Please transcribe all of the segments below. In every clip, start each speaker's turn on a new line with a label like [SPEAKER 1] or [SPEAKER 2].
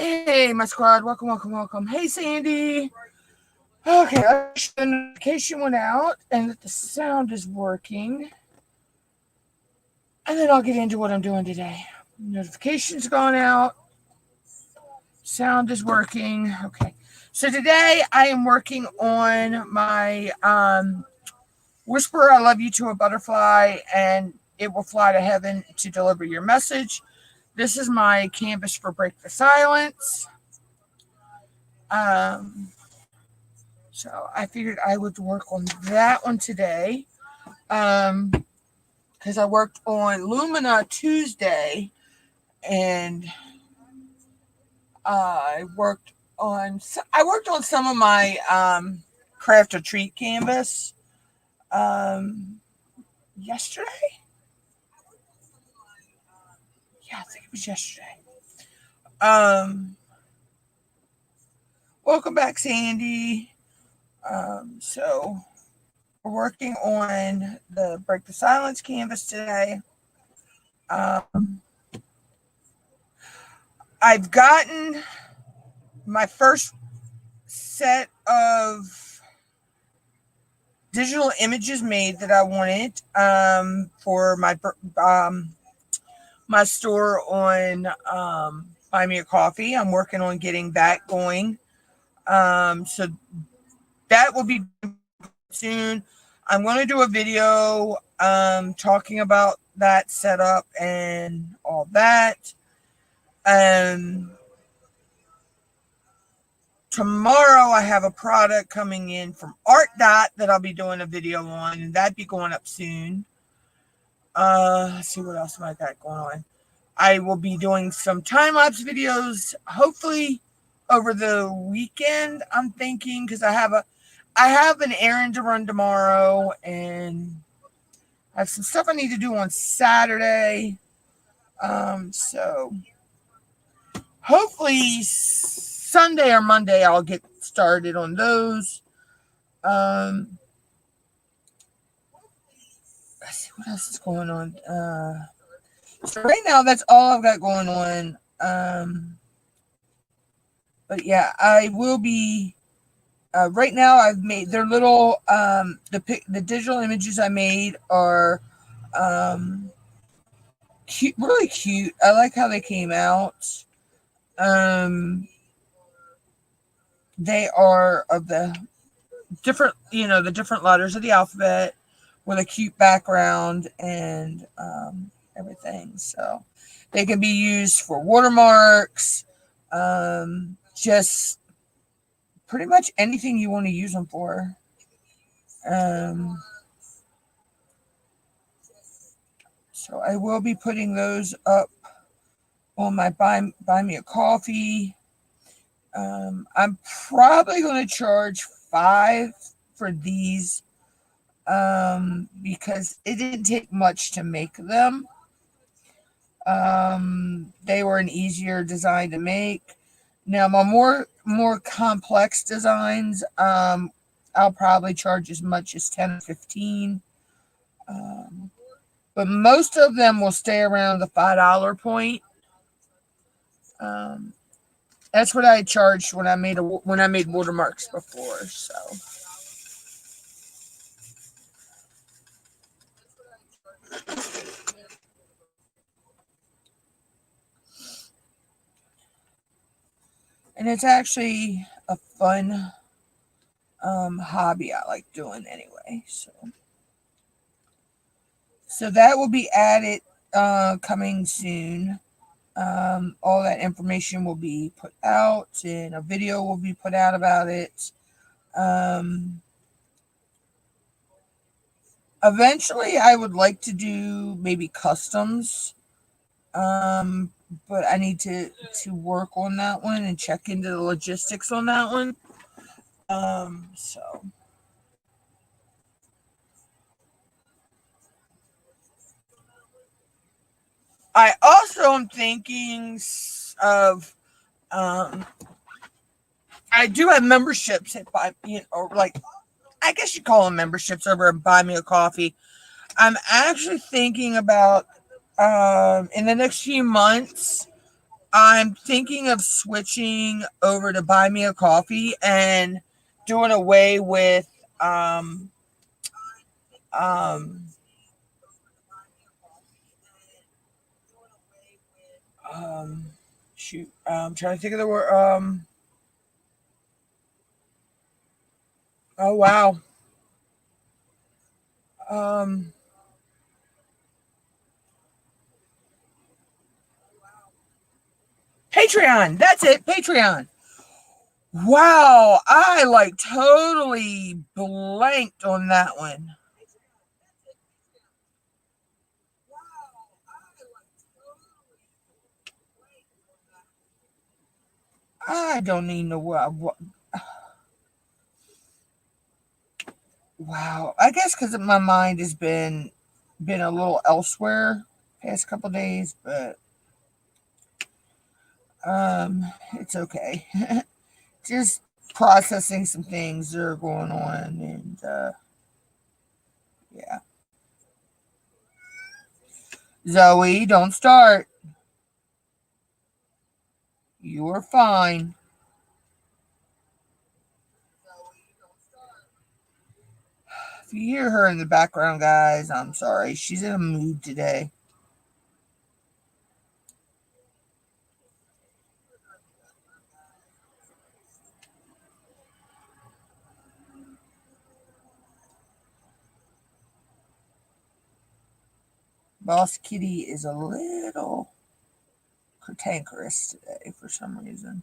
[SPEAKER 1] Hey, my squad. Welcome, welcome, welcome. Hey, Sandy. Okay, the notification went out and that the sound is working. And then I'll get into what I'm doing today. Notification's gone out. Sound is working. Okay. So today I am working on my Whisper I Love You to a Butterfly and It Will Fly to Heaven to Deliver Your Message. This is my canvas for Break the Silence. So I figured I would work on that one today. Because I worked on Lumina Tuesday and I worked on some of my Craft or Treat canvas yesterday. Yeah, I think it was yesterday. Welcome back, Sandy. So we're working on the Break the Silence canvas today. I've gotten my first set of digital images made that I wanted for my store on Buy Me a Coffee. I'm working on getting that going. So that will be soon. I'm going to do a video talking about that setup and all that. Tomorrow I have a product coming in from Art Dot that I'll be doing a video on, and that'd be going up soon. Let's see what else I got going on. I will be doing some time-lapse videos, hopefully over the weekend, I'm thinking, because I have an errand to run tomorrow, and I have some stuff I need to do on Saturday. So hopefully Sunday or Monday I'll get started on those. Let's see what else is going on. So right now that's all I've got going on. But yeah, I will be. Right now, I've made their little the digital images I made are cute, really cute. I like how they came out. They are of the different, the different letters of the alphabet with a cute background and everything. So they can be used for watermarks, just pretty much anything you want to use them for. So I will be putting those up on my buy me a coffee. I'm probably going to charge $5 for these because it didn't take much to make them. They were an easier design to make. Now my more complex designs, I'll probably charge as much as 10 or 15. But most of them will stay around the $5 point. That's what I charged when I made watermarks before. So. And it's actually a fun hobby I like doing anyway. So that will be added coming soon. All that information will be put out and a video will be put out about it. Eventually, I would like to do maybe customs. But I need to work on that one and check into the logistics on that one. So I also am thinking of I do have memberships at or like I guess you call them memberships over at Buy Me a Coffee. I'm actually thinking about in the next few months I'm thinking of switching over to Buy Me a Coffee and doing away with um um shoot, I'm trying to think of the word. Oh wow. um Patreon, that's it, Patreon. Wow, I like totally blanked on that one. I don't even know what. Wow, I guess because my mind has been a little elsewhere past couple days, but it's okay. Just processing some things that are going on, and yeah. Zoe, don't start. You're fine. If you hear her in the background, guys, I'm sorry. She's in a mood today. Boss Kitty is a little cantankerous today for some reason.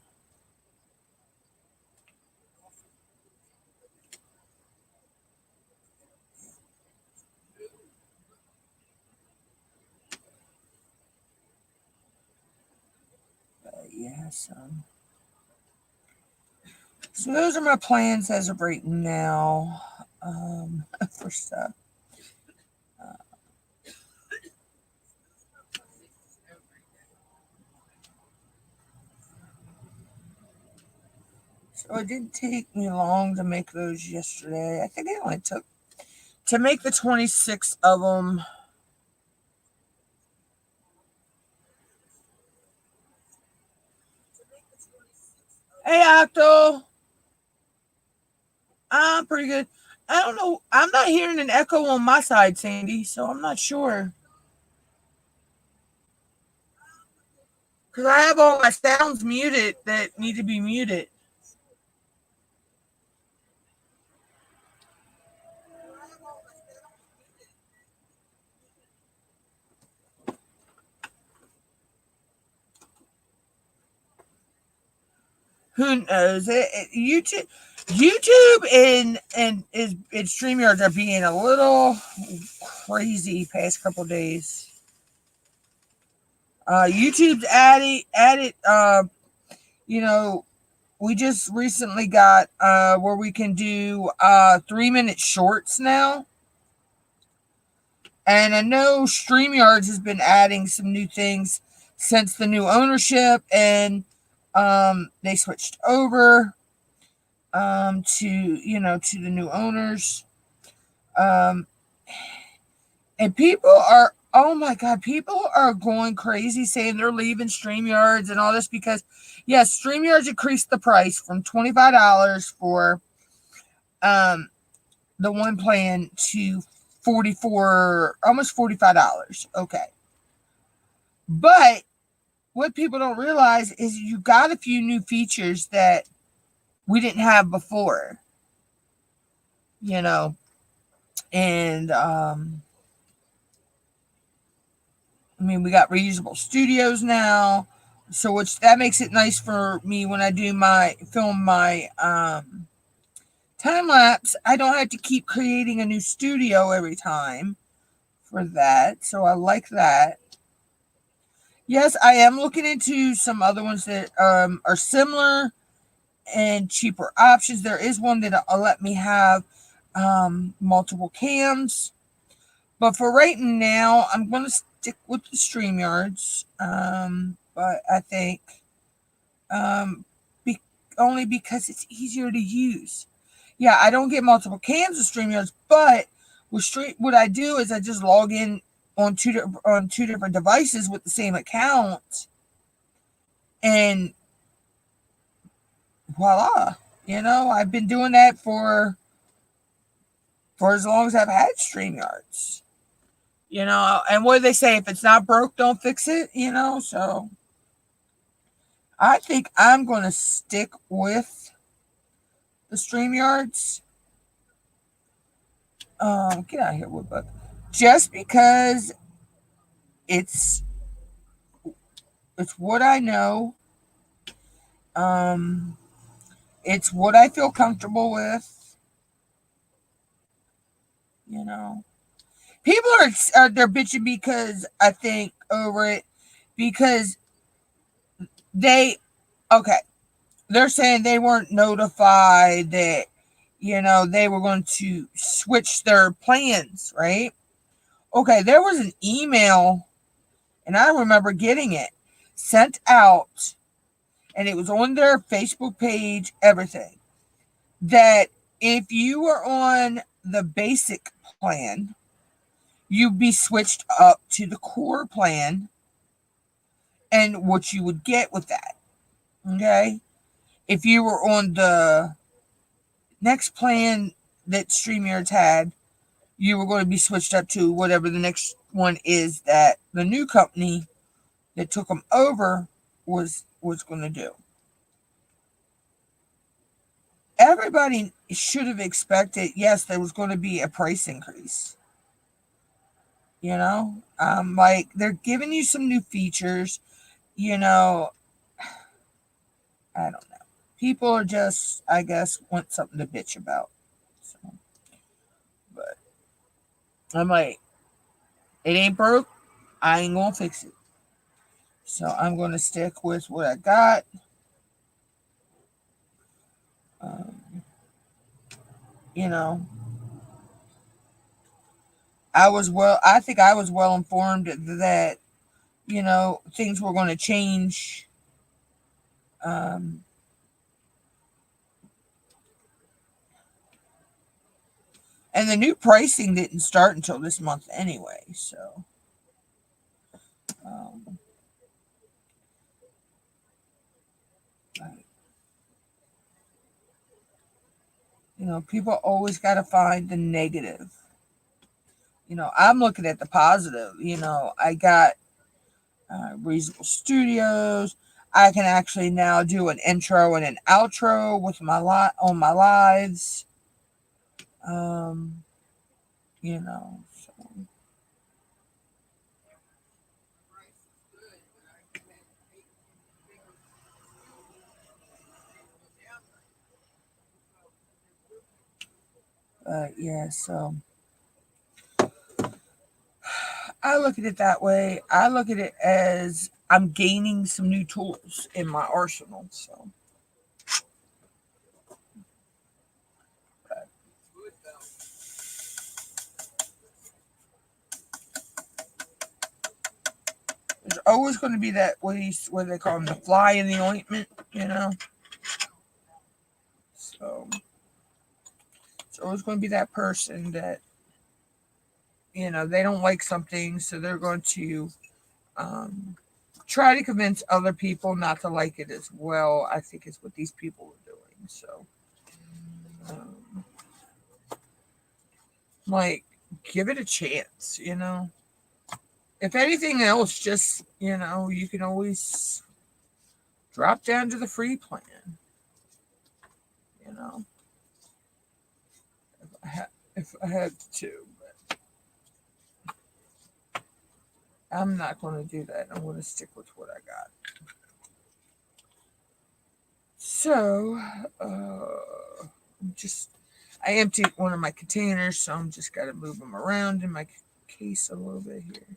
[SPEAKER 1] But yes. So those are my plans as of right now. For stuff. So it didn't take me long to make those yesterday. I think it only took to make the 26 of them. Hey, Octo. I'm pretty good. I don't know. I'm not hearing an echo on my side, Sandy, so I'm not sure. Because I have all my sounds muted that need to be muted. Who knows? YouTube and StreamYards are being a little crazy past couple days. YouTube's added. You know, we just recently got where we can do 3-minute shorts now. And I know StreamYards has been adding some new things since the new ownership, and they switched over to the new owners. Um, and people are, oh my God, people are going crazy saying they're leaving StreamYards and all this because, yes, StreamYards increased the price from $25 for the one plan to 44, almost $45. Okay. But what people don't realize is you got a few new features that we didn't have before, you know, and I mean, we got reusable studios now, so which that makes it nice for me when I do my film my time lapse. I don't have to keep creating a new studio every time for that, so I like that. Yes, I am looking into some other ones that are similar and cheaper options. There is one that'll let me have multiple cams. But for right now, I'm going to stick with the StreamYards. But I think um, be, only because it's easier to use. Yeah, I don't get multiple cams of StreamYards, but what I do is I just log in on two different devices with the same account, And voila, I've been doing that for as long as I've had StreamYards. And what do they say? If it's not broke, don't fix it, So I think I'm going to stick with the StreamYards. Get out of here, Woodbuck. Just because it's what I know. Um, it's what I feel comfortable with. You know, people are they're bitching because I think over it because they okay. They're saying they weren't notified that they were going to switch their plans, right? Okay, there was an email, and I remember getting it sent out, and it was on their Facebook page, everything, that if you were on the basic plan, you'd be switched up to the core plan and what you would get with that. Okay? If you were on the next plan that StreamYards had, you were going to be switched up to whatever the next one is that the new company that took them over was going to do. Everybody should have expected, yes, there was going to be a price increase. Like they're giving you some new features. I don't know. People are just, I guess, want something to bitch about. So, but I'm like, it ain't broke. I ain't gonna fix it. So I'm gonna stick with what I got. Um, you know, I think I was well informed that things were going to change. Um, and the new pricing didn't start until this month anyway. So, um, people always got to find the negative. I'm looking at the positive. I got Reasonable Studios. I can actually now do an intro and an outro with on my lives. Um, so. Yeah, so I look at it that way. I look at it as I'm gaining some new tools in my arsenal. So there's always going to be that what they call them, the fly in the ointment. So it's always going to be that person that they don't like something, so they're going to um, try to convince other people not to like it as well. I think is what these people are doing. So, um, like, give it a chance. If anything else, just you can always drop down to the free plan. You know, if I had to, but I'm not going to do that. I'm going to stick with what I got. So, I emptied one of my containers, so I'm just got to move them around in my case a little bit here.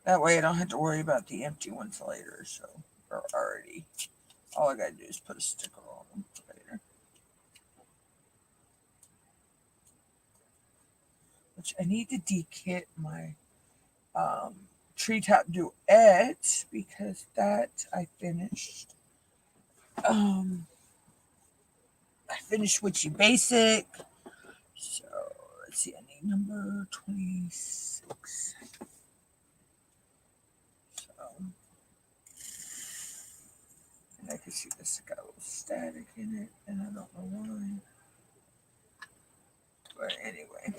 [SPEAKER 1] That way I don't have to worry about the empty ones later. So, or already, all I got to do is put a sticker on them later. Which I need to dekit my treetop duet because that I finished. I finished Witchy Basic. So let's see, I need number 26. So, and I can see this got a little static in it, and I don't know why. But anyway.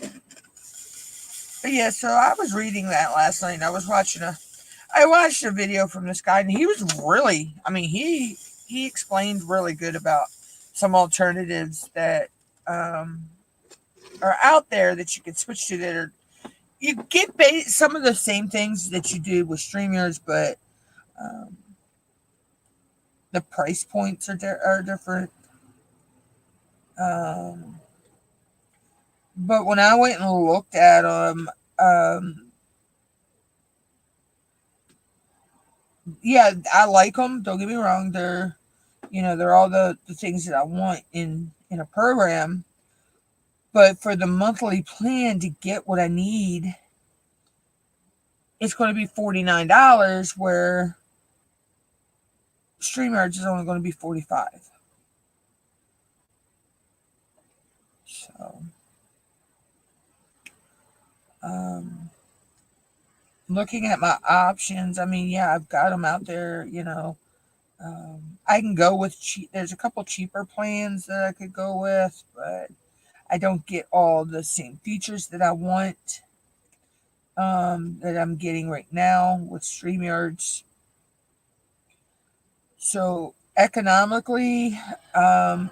[SPEAKER 1] But yeah, so I was reading that last night, and I watched a video from this guy, and he was really, I mean, he explained really good about some alternatives that are out there that you can switch to that are, you get some of the same things that you do with StreamYards, but the price points are different. But when I went and looked at them, yeah, I like them. Don't get me wrong; they're all the things that I want in a program. But for the monthly plan to get what I need, it's going to be $49, where StreamYards is only going to be $45. So, looking at my options, I mean, yeah, I've got them out there. I can go with there's a couple cheaper plans that I could go with, but I don't get all the same features that I want that I'm getting right now with StreamYards. So economically,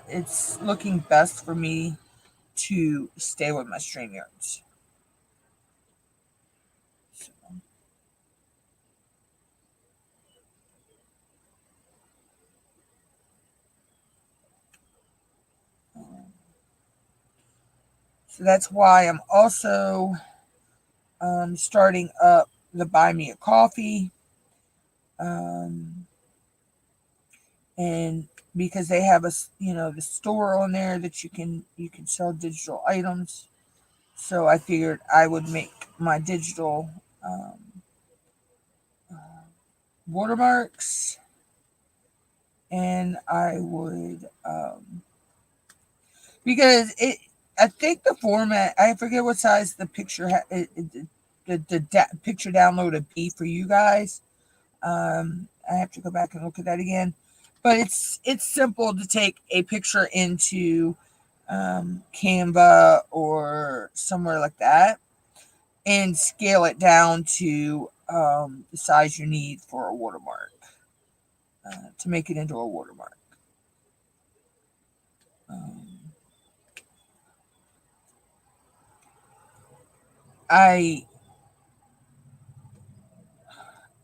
[SPEAKER 1] it's looking best for me to stay with my StreamYards. So that's why I'm also starting up the Buy Me a Coffee. And because they have the store on there that you can sell digital items. So I figured I would make my digital watermarks, and I would because I think the format, I forget what size the picture the picture download would be for you guys. I have to go back and look at that again, but it's simple to take a picture into Canva or somewhere like that and scale it down to the size you need for a watermark to make it into a watermark.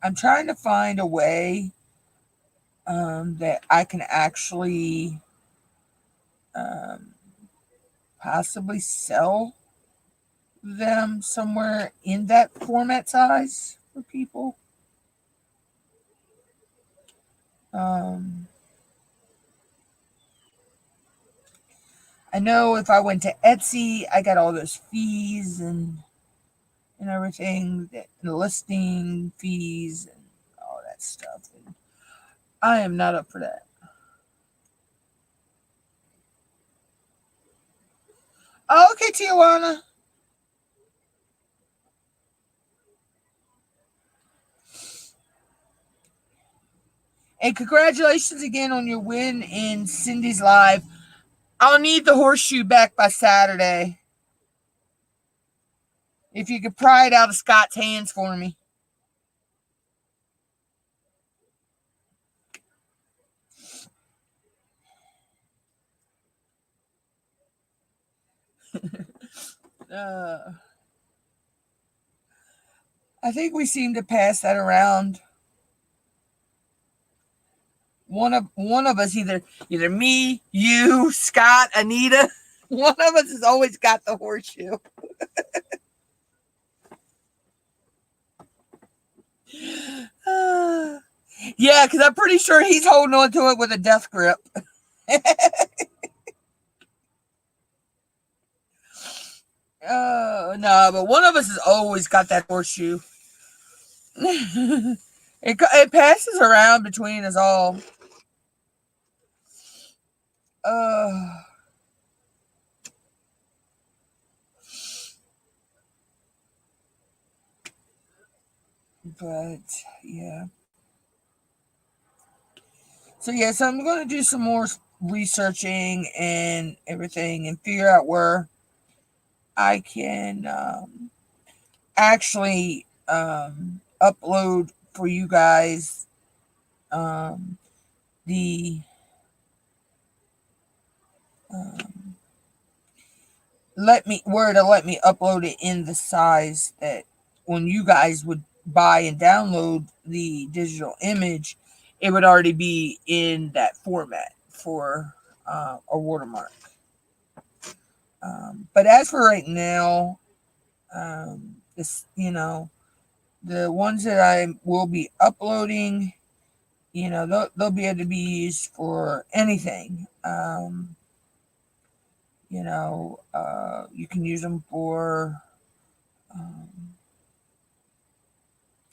[SPEAKER 1] I'm trying to find a way that I can actually possibly sell them somewhere in that format size for people. I know if I went to Etsy, I got all those fees and everything, the listing fees and all that stuff. And I am not up for that. Okay, Tijuana. And congratulations again on your win in Cindy's Live. I'll need the horseshoe back by Saturday. If you could pry it out of Scott's hands for me. I think we seem to pass that around. One of us, either me, you, Scott, Anita, one of us has always got the horseshoe. Yeah, because I'm pretty sure he's holding on to it with a death grip. No, but one of us has always got that horseshoe. It passes around between us all. But yeah. So yeah, so I'm going to do some more researching and everything and figure out where I can actually upload for you guys um, the um, let me upload it in the size that when you guys would buy and download the digital image, it would already be in that format for a watermark. But as for right now, this the ones that I will be uploading, they'll be able to be used for anything. You can use them for, um,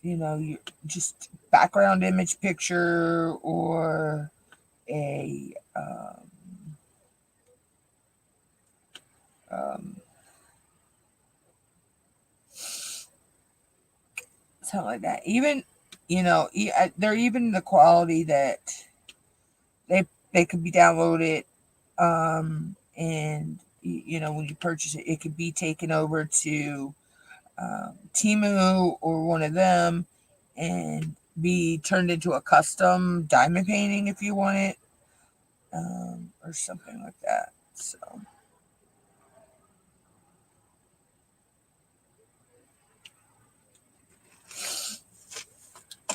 [SPEAKER 1] you just background image picture or a um, something like that. Even, they're even the quality that they could be downloaded, and when you purchase it, it could be taken over to Timu or one of them and be turned into a custom diamond painting if you want it, or something like that. So,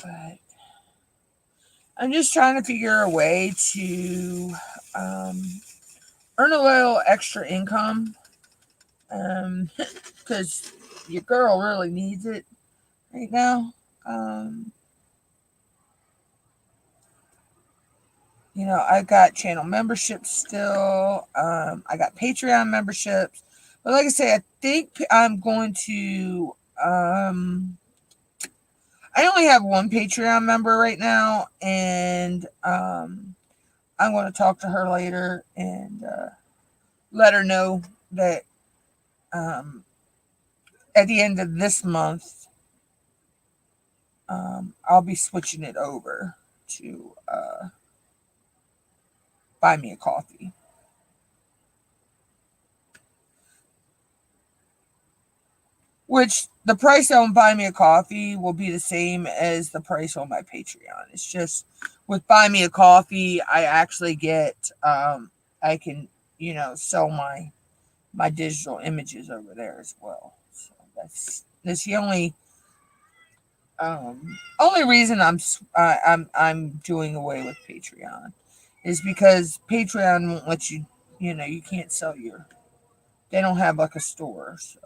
[SPEAKER 1] but I'm just trying to figure a way to um, earn a little extra income, because your girl really needs it right now. Um, I got channel memberships still. I got Patreon memberships. But like I say, I think I'm going to. I only have one Patreon member right now, and I'm going to talk to her later and let her know that um, at the end of this month, I'll be switching it over to buy me a coffee. Which the price on Buy Me a Coffee will be the same as the price on my Patreon. It's just with Buy Me a Coffee, I actually get I can sell my digital images over there as well. So that's the only reason I'm doing away with Patreon is because Patreon won't let you you can't sell your they don't have like a store. So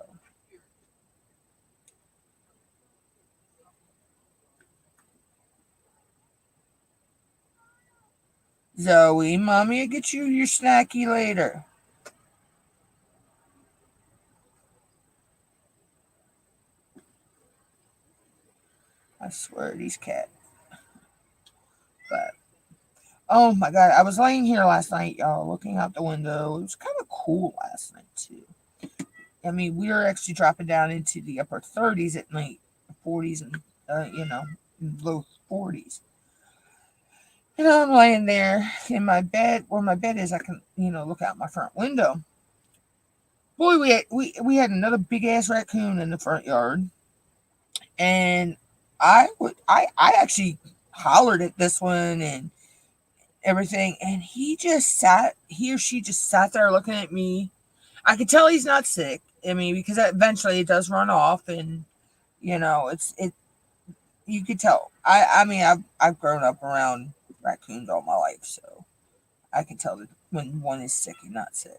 [SPEAKER 1] Zoe, mommy will get you your snacky later. I swear these cats. But oh my god, I was laying here last night, y'all, looking out the window. It was kind of cool last night too. I mean, we were actually dropping down into the upper 30s at night, 40s and low 40s. I'm laying there in my bed, where my bed is. I can look out my front window. Boy, we had another big ass raccoon in the front yard, and I actually hollered at this one and everything, and he or she just sat there looking at me. I could tell he's not sick. I mean, because eventually it does run off, and it you could tell. I mean, I've grown up around raccoons all my life, so I can tell that when one is sick and not sick.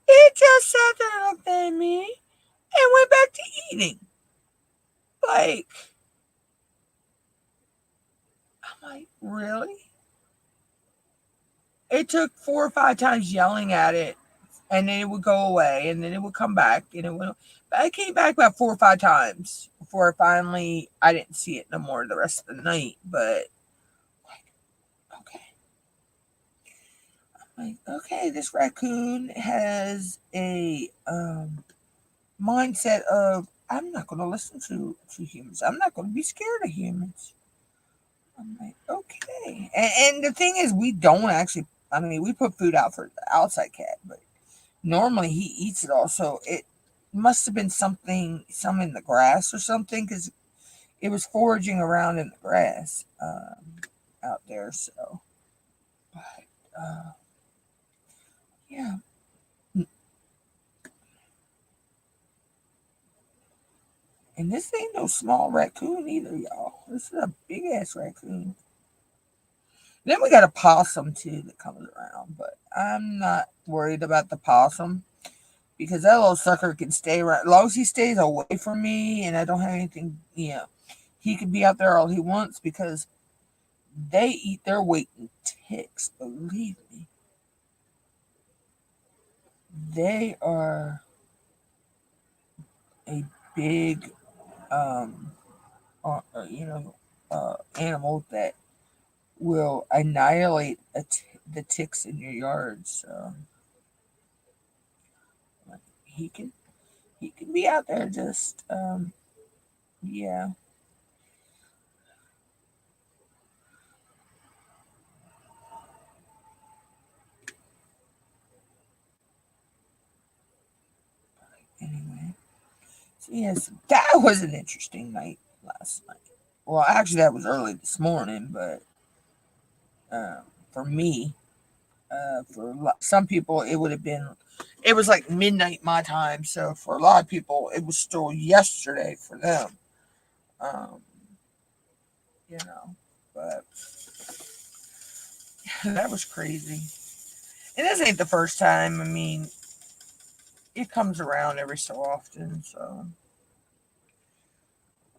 [SPEAKER 1] It just sat there and looked at me and went back to eating. Like, I'm like, really? It took 4 or 5 times yelling at it, and then it would go away, and then it would come back, and it would. But I came back about 4 or 5 times before finally I didn't see it no more the rest of the night. But okay, okay, this raccoon has a mindset of I'm not going to listen to humans. I'm not going to be scared of humans. I'm like, okay. And the thing is, we don't actually, I mean, we put food out for the outside cat, but normally he eats it all. So it must have been something, some in the grass or something, because it was foraging around in the grass out there. So, but yeah. And this ain't no small raccoon either, y'all. This is a big ass raccoon. Then we got a possum too that comes around, but I'm not worried about the possum because that little sucker can stay right as long as he stays away from me and I don't have anything. He can be out there all he wants because they eat their weight in ticks. Believe me, they are a big, um, animal that will annihilate the ticks in your yard. So like, he can he can be out there just yeah. Anyway, so yes, that was an interesting night last night. Well, actually, that was early this morning, but for me, some people, it would have been. It was like midnight my time, so for a lot of people, it was still yesterday for them. Um, you know, but that was crazy. And this ain't the first time. I mean, it comes around every so often. So,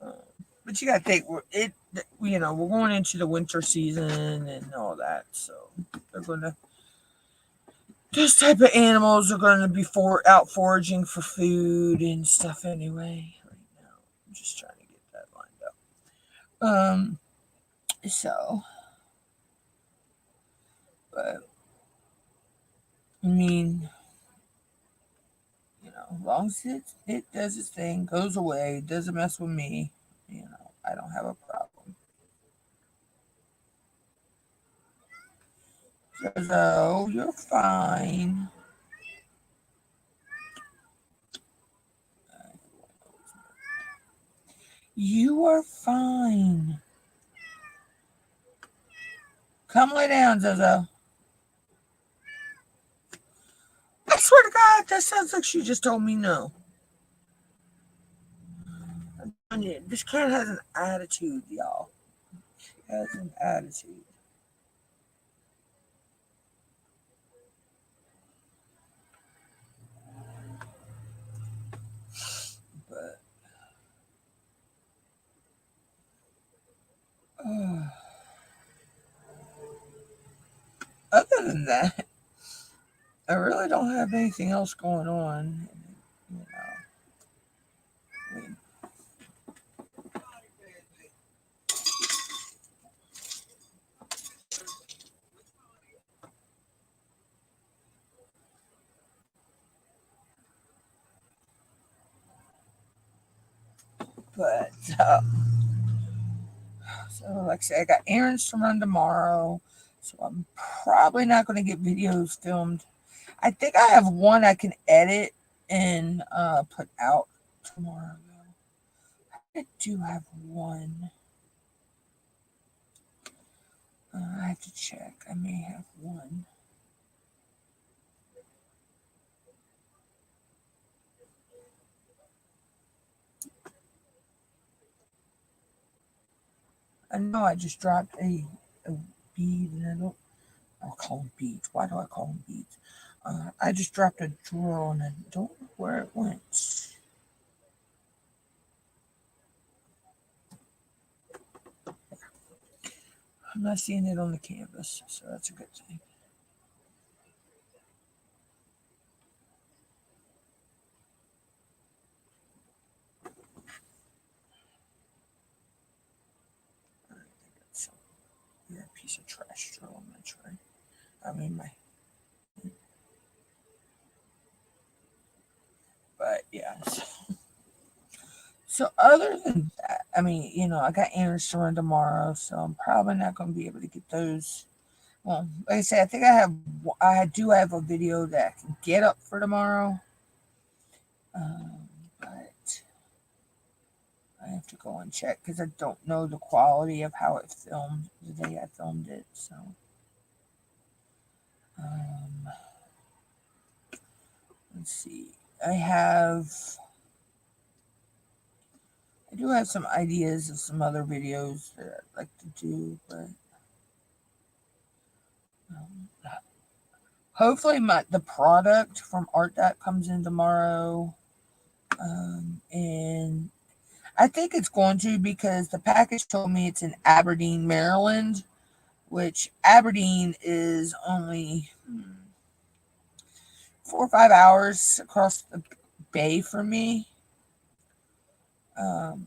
[SPEAKER 1] uh, but you gotta think it. We're going into the winter season and all that. So they're gonna. Those type of animals are going to be out foraging for food and stuff anyway. Right now, I'm just trying to get that lined up. So, but I mean, as long as it does its thing, goes away, doesn't mess with me, I don't have a problem. So you're fine. You are fine. Come lay down, Zozo. I swear to God, that sounds like she just told me no. This cat has an attitude, y'all. She has an attitude. But uh, other than that, I really don't have anything else going on. You know, I mean, but so like I said, I got errands to run tomorrow, so I'm probably not going to get videos filmed. I think I have one I can edit and put out tomorrow. I do have one. I have to check. I may have one. I know I just dropped a bead, and I'll call them beads. Why do I call them beads? I just dropped a drill, and I don't know where it went. I'm not seeing it on the canvas, so that's a good thing. I think it's a piece of trash drill on my tray. I mean, but yeah. So other than that, I mean, I got errands to run tomorrow, so I'm probably not going to be able to get those. Well, like I said, I think I do have a video that I can get up for tomorrow, but I have to go and check because I don't know the quality of how it filmed the day I filmed it. So, um, let's see. I do have some ideas of some other videos that I'd like to do, but um, hopefully the product from Art Dot comes in tomorrow. And I think it's going to because the package told me it's in Aberdeen, Maryland, which Aberdeen is only 4 or 5 hours across the bay from me. Um,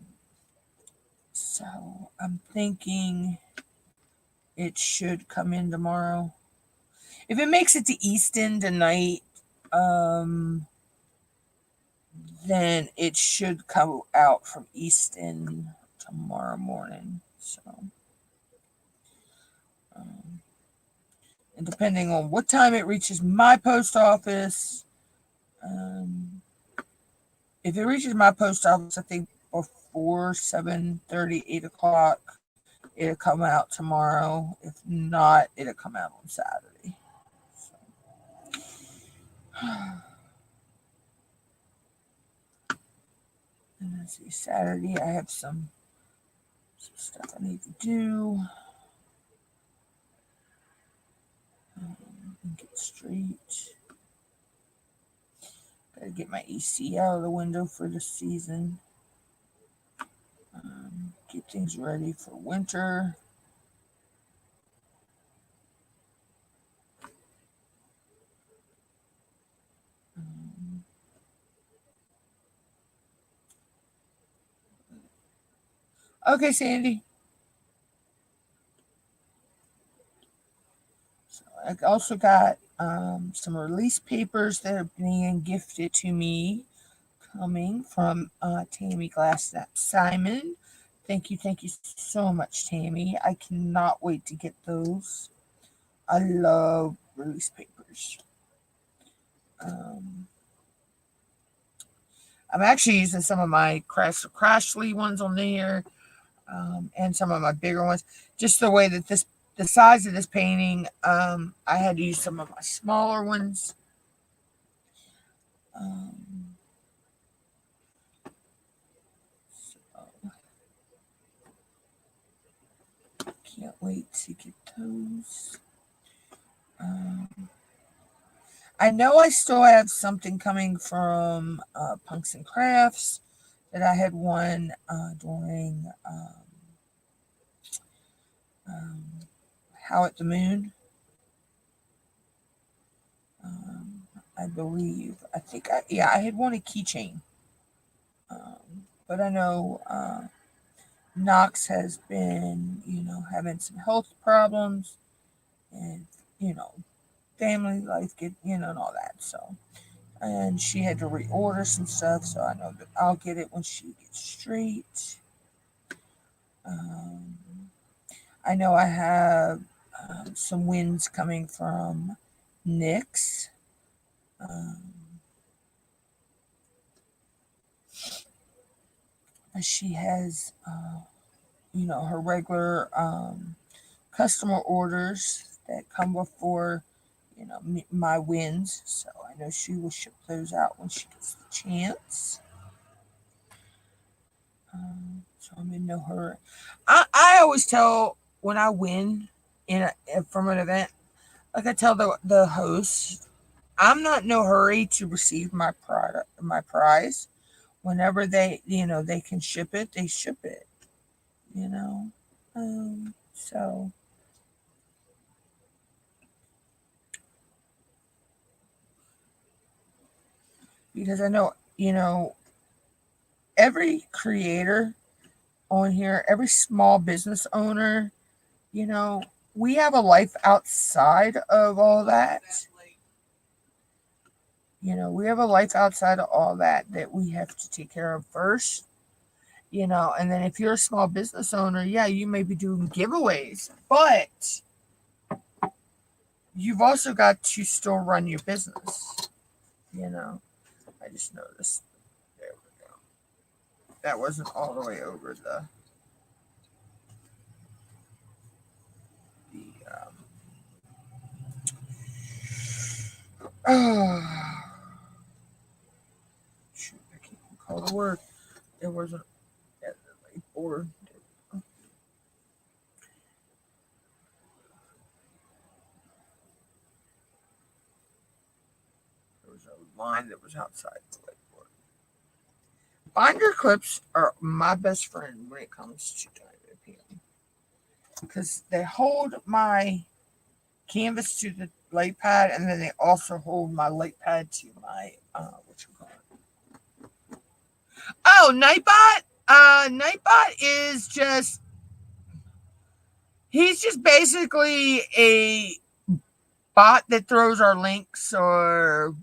[SPEAKER 1] so I'm thinking it should come in tomorrow. If it makes it to Easton tonight, um, then it should come out from Easton tomorrow morning. So, um, and depending on what time it reaches my post office, um, if it reaches my post office, I think before 7:30, 8 o'clock, it'll come out tomorrow. If not, it'll come out on Saturday. So. And let's see, Saturday I have some stuff I need to do. Get straight. Gotta get my AC out of the window for the season. Get things ready for winter. Okay, Sandy. So I also got some release papers that are being gifted to me, coming from Tammy Glassnap Simon. Thank you so much, Tammy. I cannot wait to get those. I love release papers. Um, I'm actually using some of my Crashly ones on there, and some of my bigger ones. Just the way that the size of this painting, I had to use some of my smaller ones. Um, so can't wait to get those. I know I still have something coming from Punks and Crafts that I had won during um, How at the Moon. I believe. I had won a keychain. But I know Knox has been, having some health problems and, family life, and all that. So, and she had to reorder some stuff. So I know that I'll get it when she gets straight. Um, I know I have some wins coming from Nyx. Um, she has, her regular customer orders that come before, my wins. So I know she will ship those out when she gets the chance. So I'm in no hurry. I always tell when I win from an event, like I tell the host, I'm not in no hurry to receive my prize. Whenever they can ship it, they ship it. You know, so because I know every creator on here, every small business owner, you know, we have a life outside of all that. We have a life outside of all that we have to take care of first. you know. And then if you're a small business owner, yeah, you may be doing giveaways, but you've also got to still run your business, you know. I just noticed. There we go. That wasn't all the way over the oh, shoot, I can't recall the word. It wasn't or there was a line that was outside the whiteboard. Binder clips are my best friend when it comes to typing because they hold my canvas to the light pad, and then they also hold my light pad to my what you call it? Oh, Nightbot. Nightbot is just he's just basically a bot that throws our links, or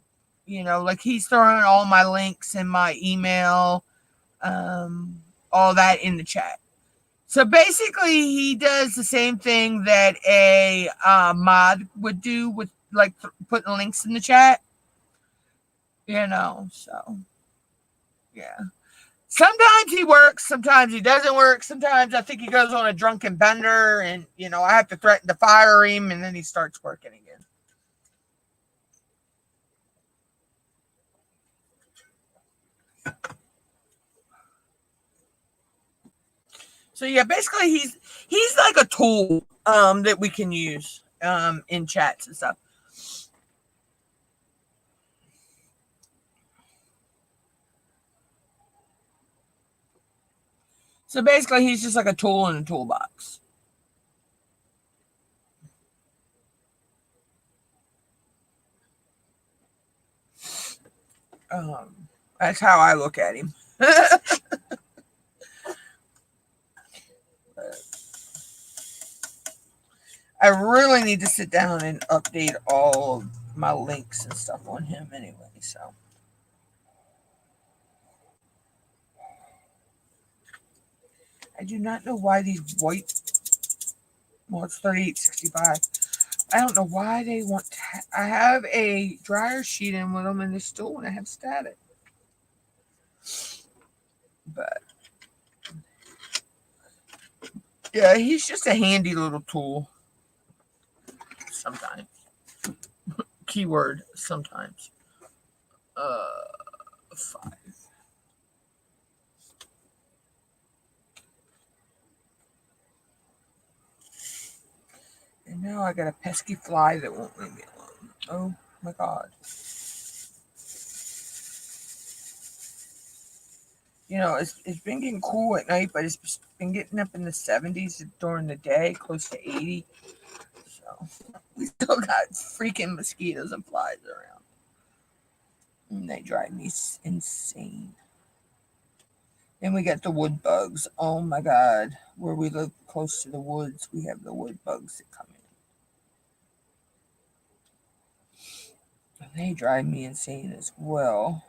[SPEAKER 1] you know, like he's throwing all my links and my email, all that in the chat. So basically, he does the same thing that a mod would do with like putting links in the chat. You know, so yeah. Sometimes he works, sometimes he doesn't work. Sometimes I think he goes on a drunken bender, and you know I have to threaten to fire him, and then he starts working again. So yeah, basically he's like a tool that we can use in chats and stuff. So basically he's just like a tool in a toolbox. That's how I look at him. I really need to sit down and update all of my links and stuff on him anyway. So I do not know why these white. Well, it's 3865. I don't know why they want. I have a dryer sheet in with them, and they still want to have static. But yeah, he's just a handy little tool. Sometimes. Keyword sometimes. 5. And now I got a pesky fly that won't leave me alone. Oh my god. You know, it's been getting cool at night, but it's been getting up in the 70s during the day, close to 80. So we still got freaking mosquitoes and flies around. And they drive me insane. Then we got the wood bugs. Oh my god. Where we live close to the woods, we have the wood bugs that come in. And they drive me insane as well.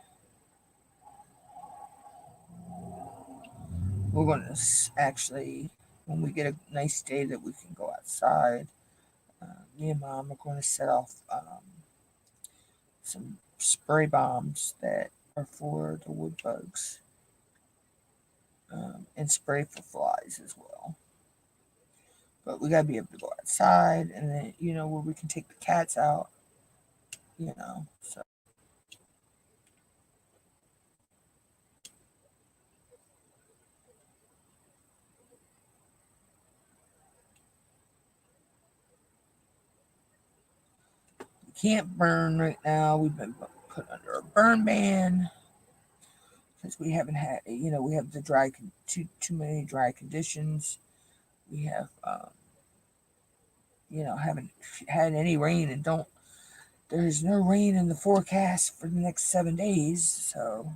[SPEAKER 1] We're going to actually, when we get a nice day that we can go outside, me and Mom are going to set off some spray bombs that are for the wood bugs, and spray for flies as well. But we gotta be able to go outside, and then you know where we can take the cats out. You know, so we can't burn right now. We've been put under a burn ban because we haven't had. You know, we have the too many dry conditions. We have you know, haven't had any rain, and don't. There's no rain in the forecast for the next 7 days, so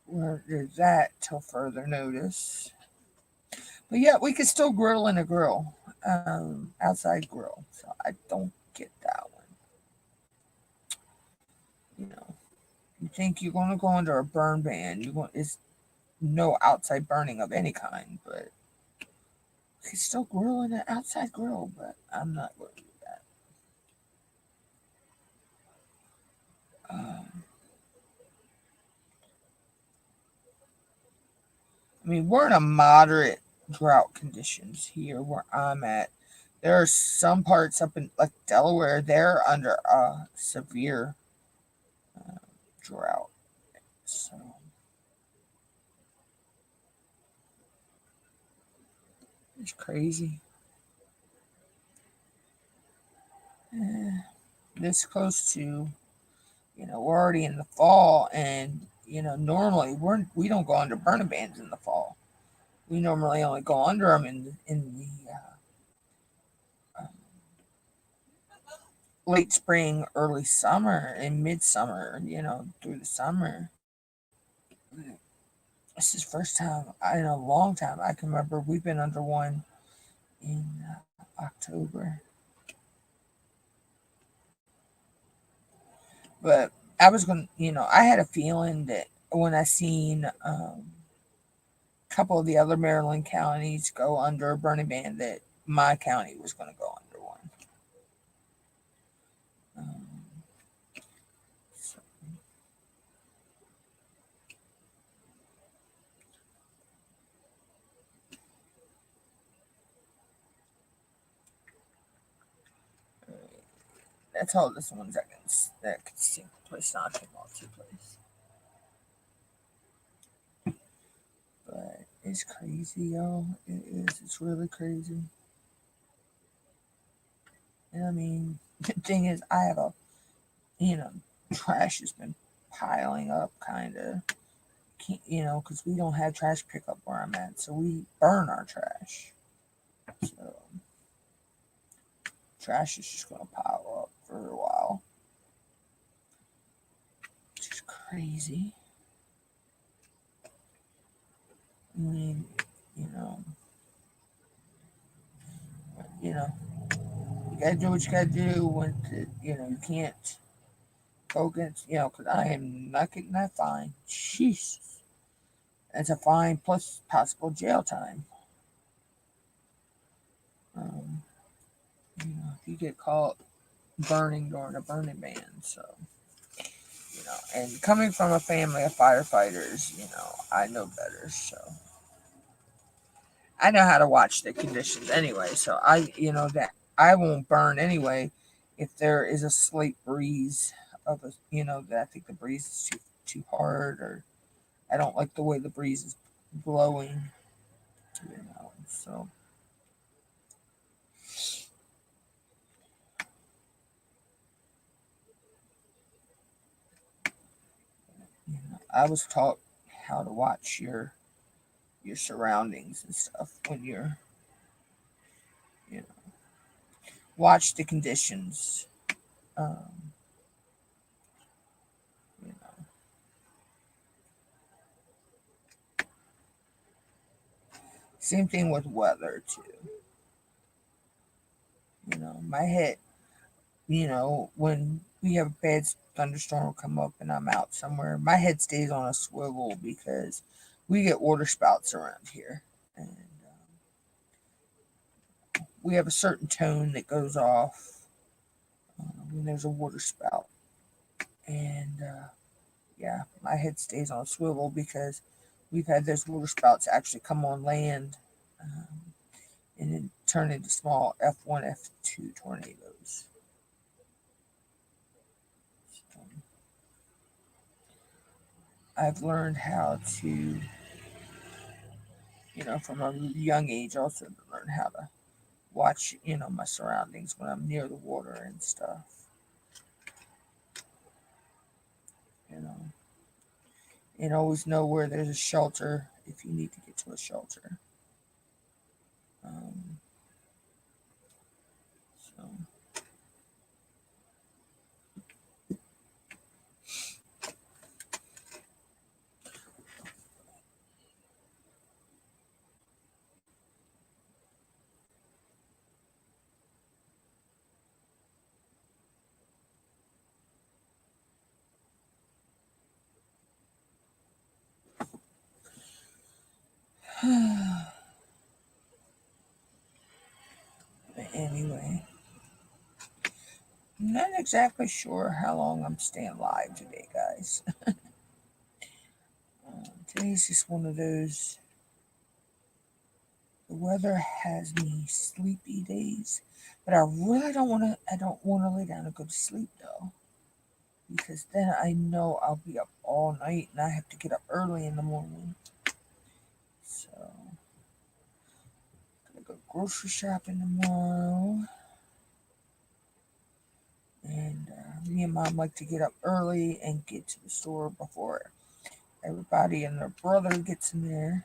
[SPEAKER 1] there's that till further notice. But yeah, we could still grill in a grill, outside grill. So I don't get that one. You know, you think you're going to go under a burn ban? You want it's no outside burning of any kind, but he's still grilling an outside grill, but I'm not going to do that. I mean, we're in a moderate drought conditions here where I'm at. There are some parts up in like Delaware, they're under a severe drought. So it's crazy. This close to, we're already in the fall, and normally we don't go under burning bans in the fall. We normally only go under them in the late spring, early summer, and midsummer. Through the summer. This is the first time in a long time I can remember we've been under one in October. But I was I had a feeling that when I seen couple of the other Maryland counties go under a burning ban that my county was going to go under one. Um, so, that's all this one's that could see place not take all two place. But it's crazy, y'all. It is. It's really crazy. And I mean, the thing is, I have trash has been piling up, kind of. Because we don't have trash pickup where I'm at, so we burn our trash. So trash is just going to pile up for a while. It's just crazy. I mean, you know, you gotta do what you gotta do when you can't go against, because I am not getting that fine. Jesus, that's a fine plus possible jail time. Um, if you get caught burning during a burning ban, so and coming from a family of firefighters, I know better, so I know how to watch the conditions anyway. So that I won't burn anyway if there is a slight breeze of that I think the breeze is too hard, or I don't like the way the breeze is blowing. So I was taught how to watch your surroundings and stuff when you're you know watch the conditions. Um, you know, Same thing with weather too. My head. When we have a bad thunderstorm come up and I'm out somewhere, my head stays on a swivel because we get water spouts around here, and we have a certain tone that goes off when there's a water spout, and yeah, my head stays on a swivel because we've had those water spouts actually come on land and then turn into small F1, F2 tornadoes. So, I've learned how to, from a young age, also to learn how to watch, my surroundings when I'm near the water and stuff. You know, and always know where there's a shelter if you need to get to a shelter. Um, so But anyway, I'm not exactly sure how long I'm staying live today, guys. Today's just one of those, the weather has me sleepy days, but I really don't want to, I don't want to lay down and go to sleep though, because then I know I'll be up all night and I have to get up early in the morning. So, gonna go grocery shopping tomorrow. And me and Mom like to get up early and get to the store before everybody and their brother gets in there.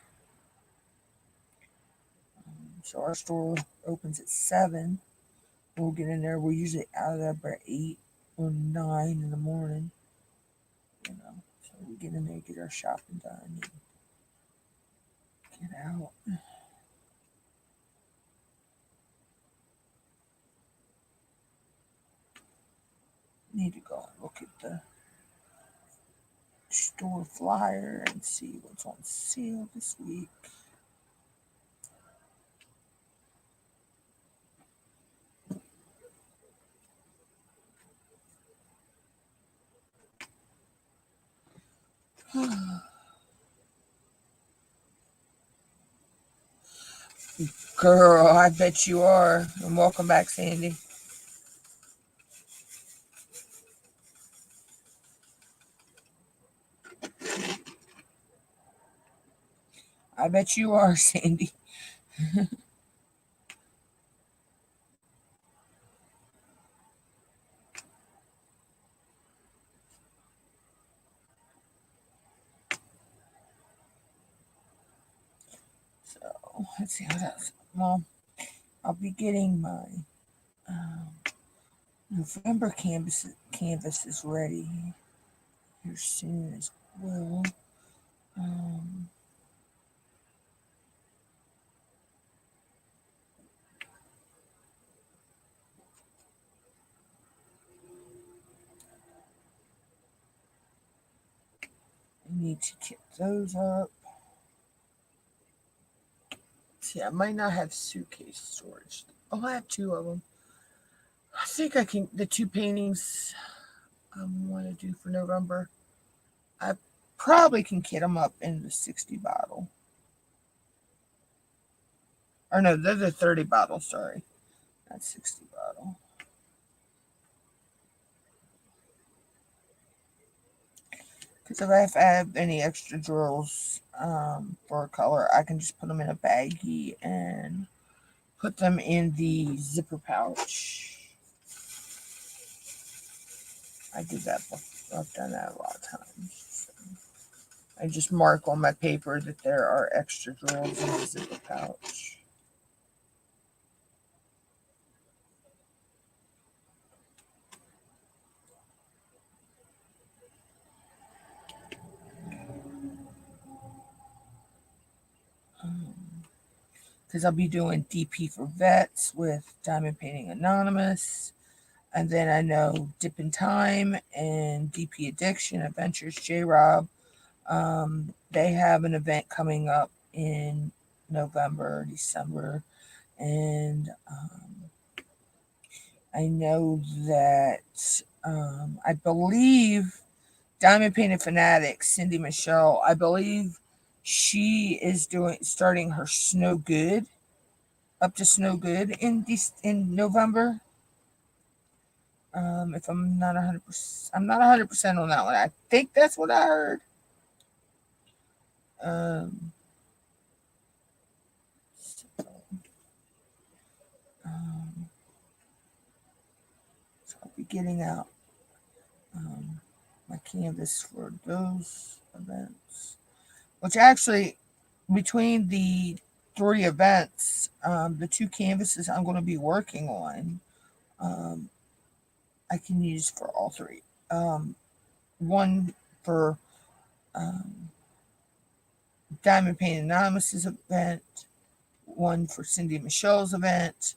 [SPEAKER 1] So our store opens at 7. We'll get in there. We're usually out of there by 8 or 9 in the morning. You know, so we get in there, get our shopping done, and get out. Need to go and look at the store flyer and see what's on sale this week. Girl, I bet you are. And welcome back, Sandy. I bet you are, Sandy. So let's see what else. Well, I'll be getting my November canvases ready here soon as well. I need to get those up. See, I might not have suitcase storage. Oh, I have 2 of them. I think I can, the 2 paintings I want to do for November, I probably can get them up in the 60 bottle. Or no, they're the 30 bottle, sorry. Not 60 bottle. Because if I have any extra drills for a color, I can just put them in a baggie and put them in the zipper pouch. I did that before. I've done that a lot of times. So I just mark on my paper that there are extra drills in the zipper pouch. Because I'll be doing DP for Vets with Diamond Painting Anonymous. And then I know Dip in Time and DP Addiction Adventures J-Rob. They have an event coming up in November, December. And I know that I believe Diamond Painted Fanatics, Cindy Michelle, I believe she is starting her Snow Good, up to Snow Good in November. If I'm not 100%, I'm not 100% on that one. I think that's what I heard. Um, so, so I'll be getting out my canvas for those events, which actually between the 3 events, the 2 canvases I'm going to be working on, I can use for all 3. One for Diamond Paint Anonymous's event, one for Cindy Michelle's event,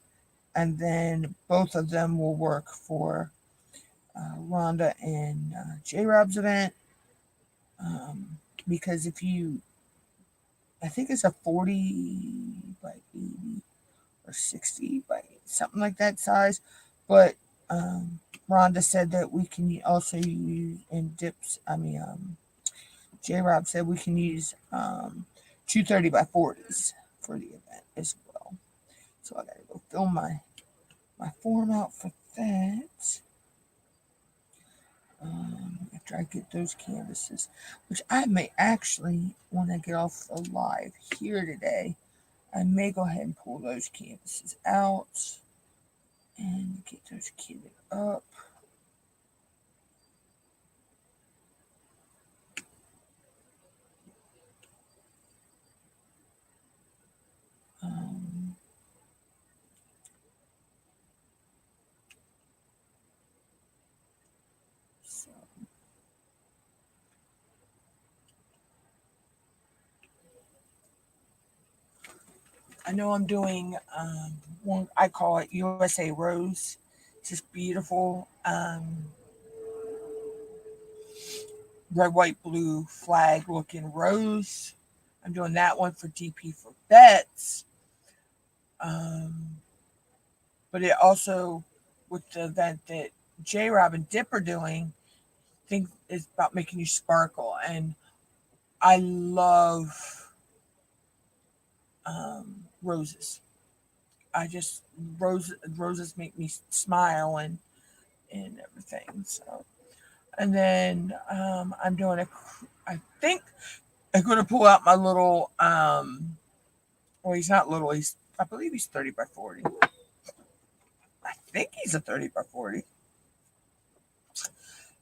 [SPEAKER 1] and then both of them will work for Rhonda and J-Rob's event. Because if you I think it's a 40 by 80 or 60 by something like that size. But Rhonda said that we can also use in dips. J Rob said we can use 230 by 40s for the event as well. So I gotta go fill my form out for that. After I get those canvases, which I may actually, when I get off the live here today, I may go ahead and pull those canvases out and get those kitted up. Um, so I know I'm doing one. I call it USA Rose. It's just beautiful. Red, white, blue flag looking rose. I'm doing that one for DP for Vets. But it also, with the event that J Rob and Dip are doing, I think is about making you sparkle. And I love roses. I just roses make me smile and everything. So, and then I'm doing I think I'm going to pull out my little. Well, he's not little. I believe he's 30 by 40. I think he's a 30 by 40.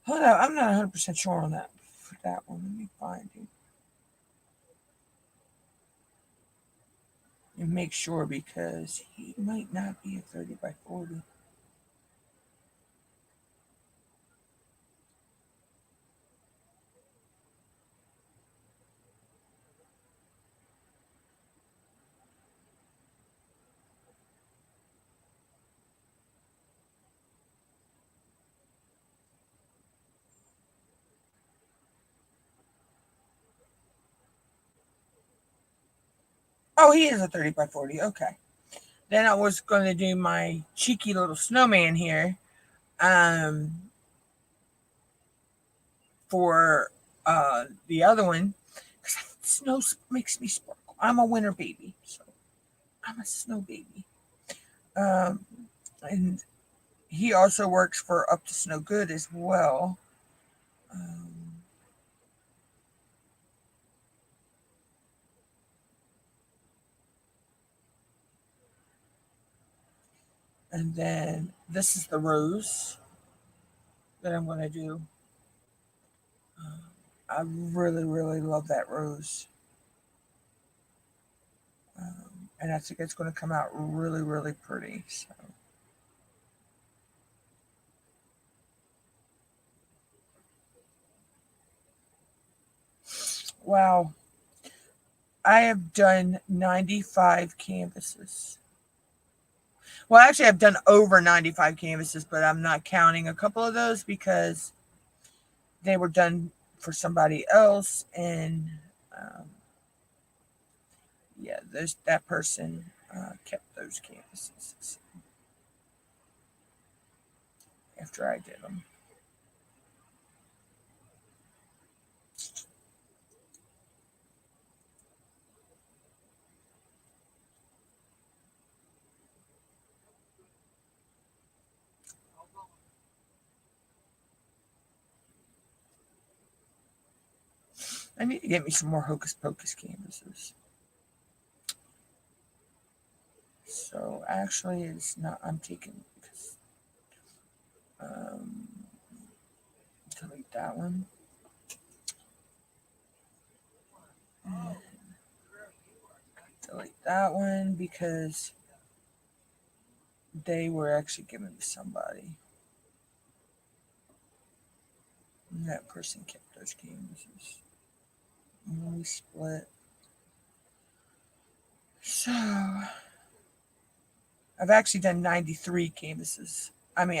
[SPEAKER 1] Hold on, I'm not 100% sure on that. For that one, let me find it and make sure because he might not be a 30 by 40. Oh, he is a 30 by 40. Okay. Then I was going to do my cheeky little snowman here um, for the other one because snow makes me sparkle. I'm a winter baby, so I'm a snow baby. Um, and he also works for Up to Snow Good as well. Um, and then this is the rose that I'm going to do. I really, really love that rose. And I think it's going to come out really, really pretty. So. Wow. I have done 95 canvases. Well, actually, I've done over 95 canvases, but I'm not counting a couple of those because they were done for somebody else. And yeah, that person kept those canvases after I did them. I need to get me some more Hocus Pocus canvases. So actually, it's not. I'm taking because um, delete that one. Delete that one because they were actually given to somebody. And that person kept those canvases. And we split. So I've actually done 93 canvases. I mean,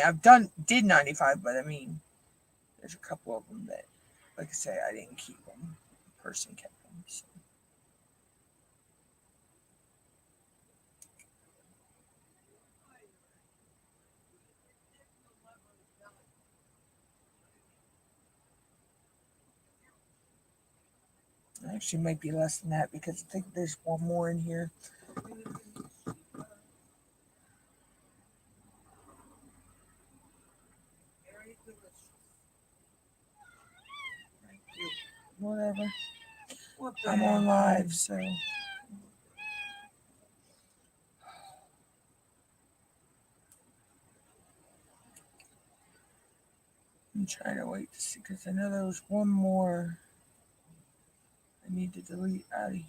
[SPEAKER 1] did 95, but I mean, there's a couple of them that, like I say, I didn't keep them. The person kept them. So. Actually, might be less than that because I think there's one more in here. Whatever. I'm on live, so. I'm trying to wait to see because I know there was one more I need to delete out of here.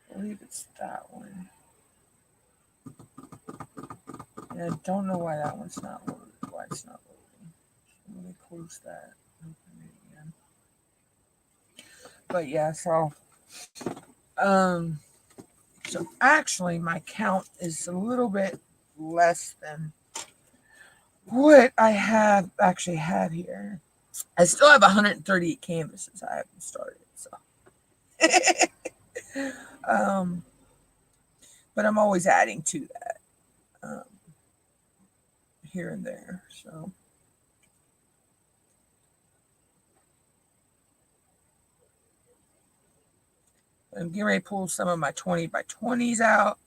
[SPEAKER 1] I believe it's that one. And I don't know why that one's not loaded. Why it's not loading. Let me close that. Open it again. But yeah, um, so actually my count is a little bit less than what I have actually had here. I still have 138 canvases I haven't started, so but I'm always adding to that here and there. So I'm getting ready to pull some of my 20 by 20s out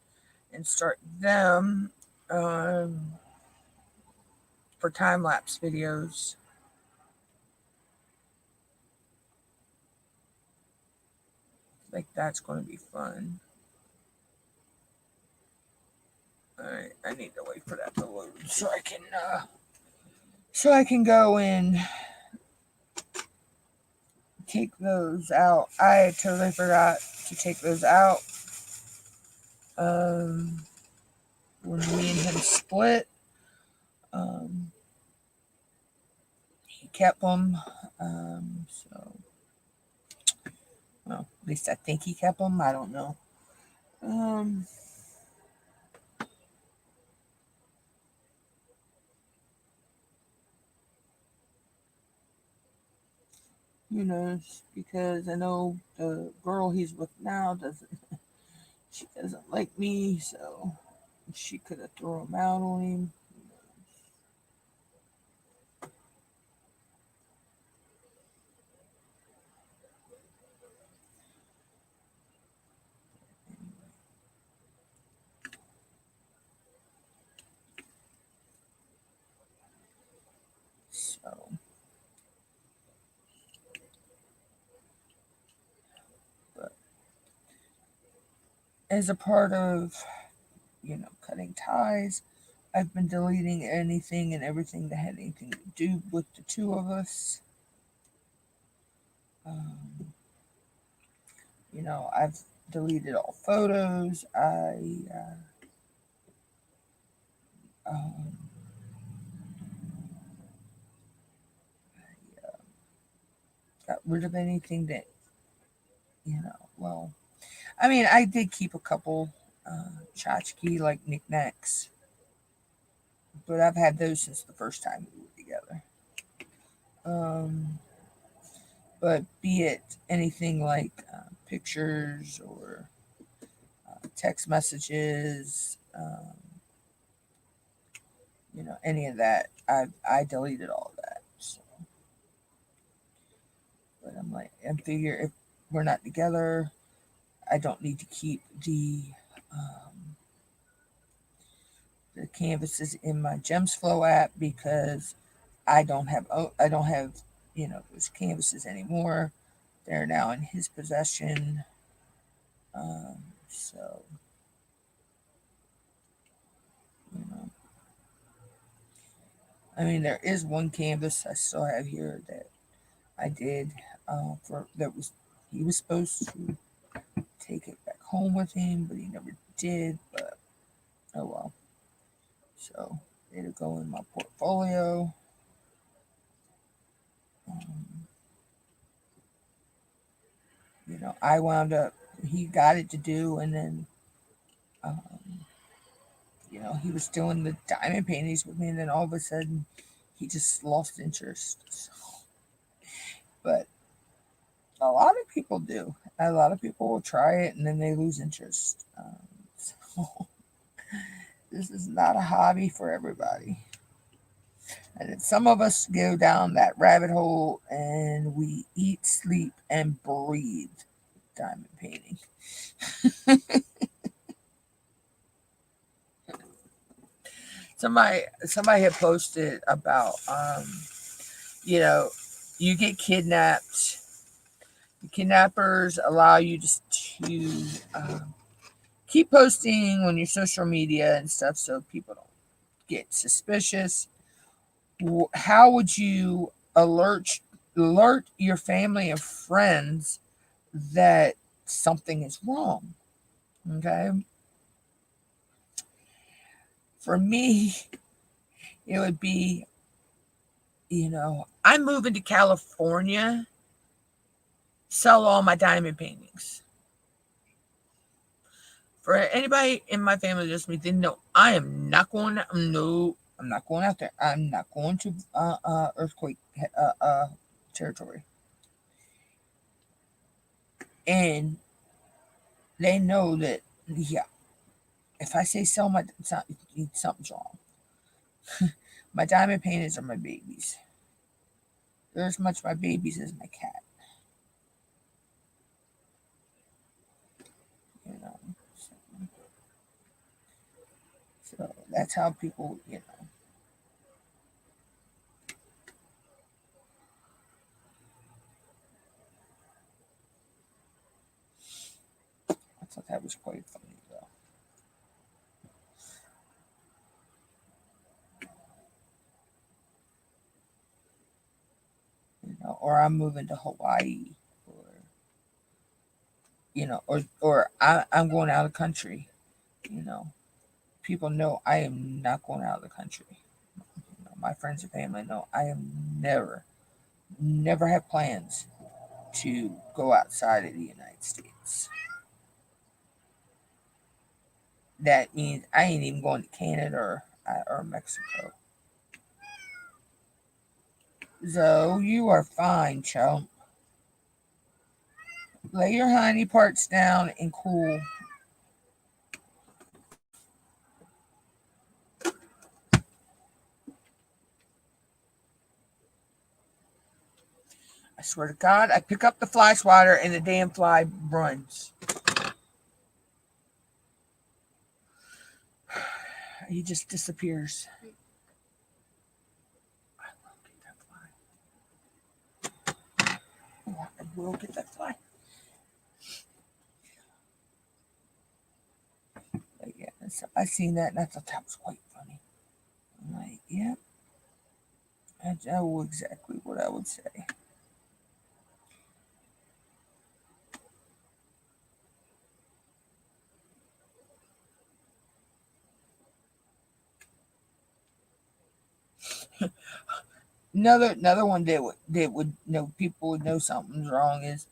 [SPEAKER 1] and start them for time lapse videos. Like that's going to be fun. All right, I need to wait for that to load so I can go and take those out. I totally forgot to take those out. When me and him split, he kept them. So, well, at least I think he kept them. I don't know. Who knows? Because I know the girl he's with now she doesn't like me, so she could have thrown him out on him. So, but as a part of, cutting ties, I've been deleting anything and everything that had anything to do with the two of us. I've deleted all photos. Um, got rid of anything that, well, I mean, I did keep a couple tchotchke like knickknacks, but I've had those since the first time we were together. But be it anything like pictures or text messages, any of that, I deleted all of that. So, but I'm like, I figure if we're not together, I don't need to keep the canvases in my Gems Flow app because I don't have those canvases anymore. They're now in his possession. So you know, I mean, there is one canvas I still have here that I did for that was he was supposed to take it back home with him, but he never did. But oh well. So it'll go in my portfolio. Um, I wound up. He got it to do, and then um, he was doing the diamond paintings with me, and then all of a sudden, he just lost interest. So, but a lot of people do. A lot of people will try it, and then they lose interest. So this is not a hobby for everybody. And then some of us go down that rabbit hole and we eat, sleep, and breathe diamond painting. Somebody had posted about you know, you get kidnapped. The kidnappers allow you just to keep posting on your social media and stuff so people don't get suspicious. How would you alert your family and friends that something is wrong? Okay. For me, it would be, I'm moving to California, sell all my diamond paintings. For anybody in my family, just me, they know I am not going. No, I'm not going out there. I'm not going to earthquake territory. And they know that, yeah, if I say sell my something's wrong. My diamond paintings are my babies. They're as much my babies as my cat. You know, so, so that's how people, I thought that was quite funny though. Or I'm moving to Hawaii, or I'm going out of the country. You know, people know I am not going out of the country. My friends and family know I am never have plans to go outside of the United States. That means I ain't even going to Canada or Mexico. So you are fine, chump. Lay your honey parts down and cool. I swear to God, I pick up the fly swatter and the damn fly runs. He just disappears. I will get that fly. Oh, I will get that fly. But yeah, so I seen that and I thought that was quite funny. I'm like, yeah, that's exactly what I would say. Another one that would people would know something's wrong is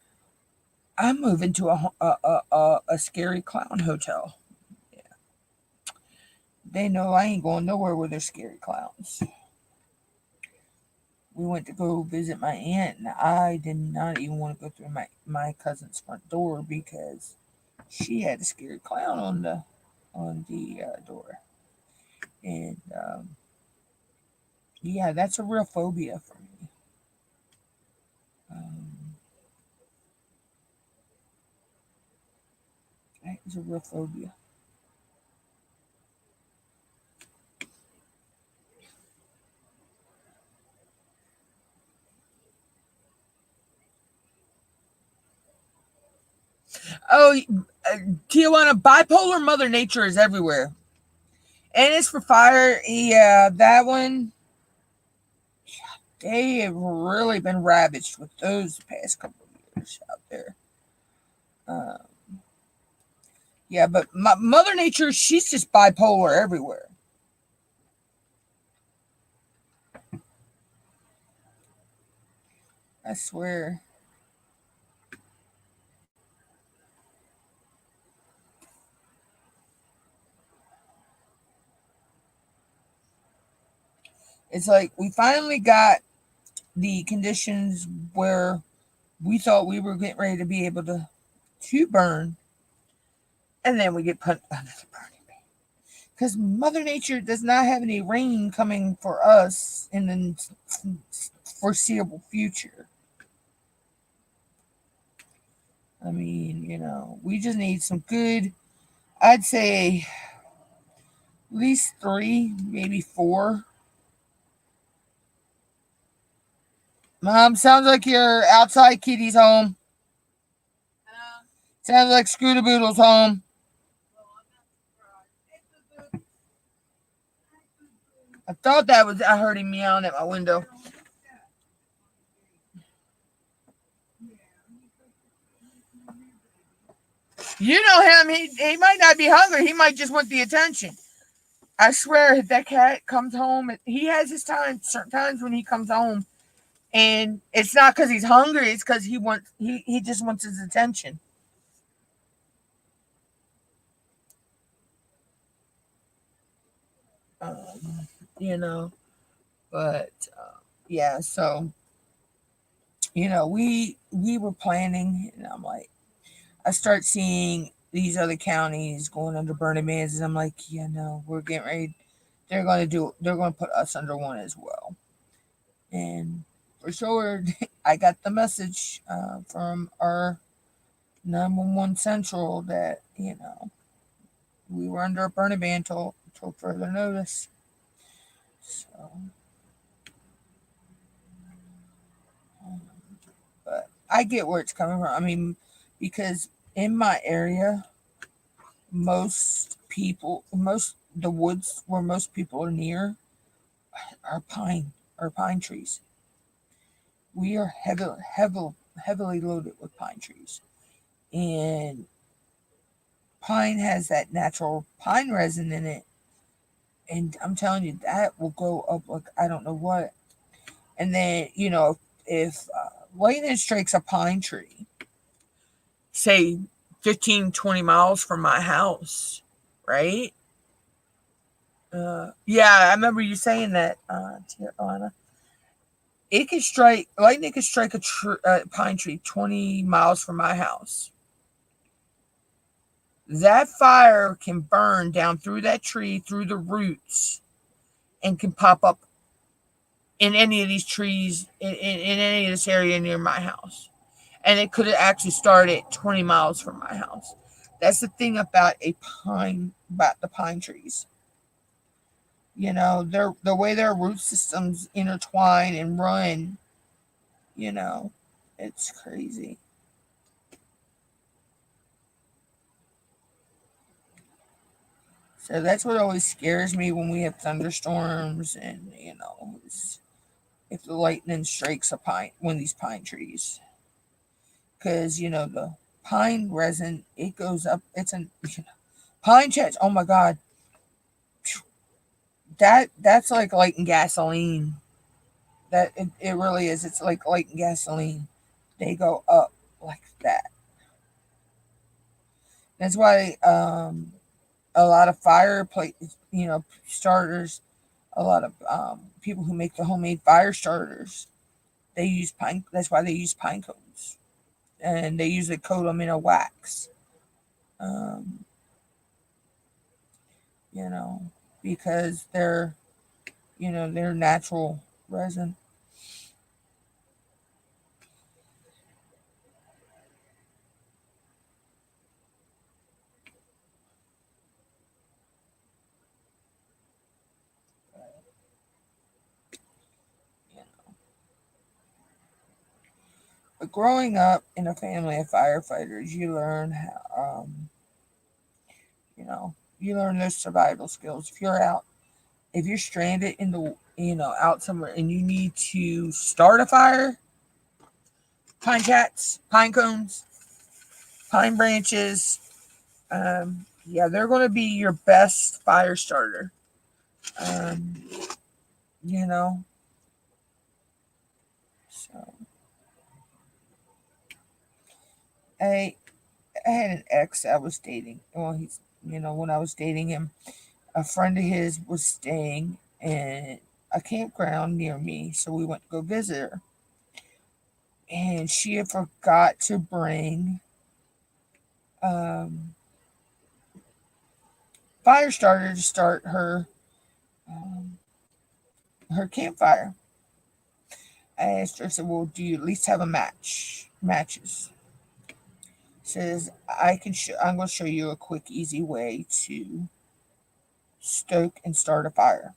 [SPEAKER 1] I'm moving to a scary clown hotel. Yeah, they know I ain't going nowhere where there's scary clowns. We went to go visit my aunt, and I did not even want to go through my cousin's front door because she had a scary clown on the door, and yeah, that's a real phobia for me. Um, that is a real phobia. Oh, Tijuana, bipolar Mother Nature is everywhere. And it's for fire. Yeah, that one, they have really been ravaged with those the past couple of years out there. Uh, yeah, but Mother Nature, she's just bipolar everywhere. I swear. It's like we finally got the conditions where we thought we were getting ready to be able to burn, and then we get put under the burning ban. because Mother Nature does not have any rain coming for us in the foreseeable future. I mean, we just need some good, I'd say at least 3, maybe 4. Mom, sounds like your outside kitty's home. Sounds like Scootaboodle's home. I thought I heard him meowing at my window. You know him. He might not be hungry. He might just want the attention. I swear that cat comes home. He has his time. Certain times when he comes home, and it's not because he's hungry. It's because he just wants his attention. Um, you know, but yeah. So we were planning, and I'm like, I start seeing these other counties going under burning bans, and I'm like, no, we're getting ready. They're going to put us under one as well. And for sure, I got the message from our 911 central that we were under a burning ban till further notice. So, but I get where it's coming from. I mean, because in my area, most the woods where most people are near are pine trees. We are heavily loaded with pine trees, and pine has that natural pine resin in it, and I'm telling you that will go up like I don't know what. And then if lightning strikes a pine tree, say 15-20 miles from my house, right? Yeah, I remember you saying that, Tiana. Lightning could strike a pine tree 20 miles from my house. That fire can burn down through that tree, through the roots, and can pop up in any of these trees, in any of this area near my house. And it could have actually started 20 miles from my house. That's the thing about the pine trees. The way their root systems intertwine and run, you know, it's crazy. So that's what always scares me when we have thunderstorms and if the lightning strikes one of these pine trees, because the pine resin, it goes up. It's an pine chest. Oh my god, that's like lighting gasoline. It really is. It's like lighting gasoline. They go up like that. That's why a lot of fireplace, starters, a lot of people who make the homemade fire starters, they use pine. That's why they use pine cones, and they usually coat them in a wax. Um, you know, because they're natural resin. You know. But growing up in a family of firefighters, you learn how, you learn those survival skills. If you're stranded in the, out somewhere and you need to start a fire, pine chats, pine cones, pine branches, yeah, they're going to be your best fire starter. Um, you know, so I I had an ex I was dating. Well, when I was dating him, a friend of his was staying in a campground near me, so we went to go visit her. And she had forgot to bring um, fire starter to start her campfire. I asked her, I said, "Well, do you at least have a matches?" Says, I'm going to show you a quick, easy way to stoke and start a fire.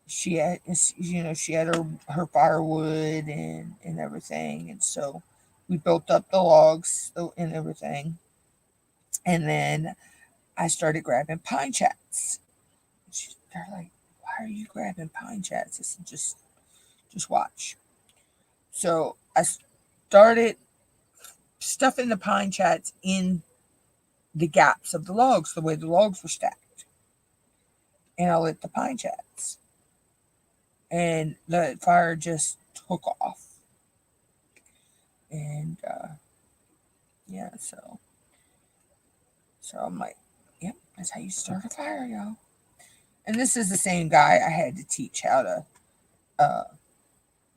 [SPEAKER 1] She had, she had her firewood and everything, and so we built up the logs and everything, and then I started grabbing pine chats. They're like, "Why are you grabbing pine chats?" I said, just watch. So I started stuffing the pine chats in the gaps of the logs, the way the logs were stacked, and I lit the pine chats, and the fire just took off. And yeah, so I'm like, yep, that's how you start a fire, y'all. And this is the same guy I had to teach how to uh,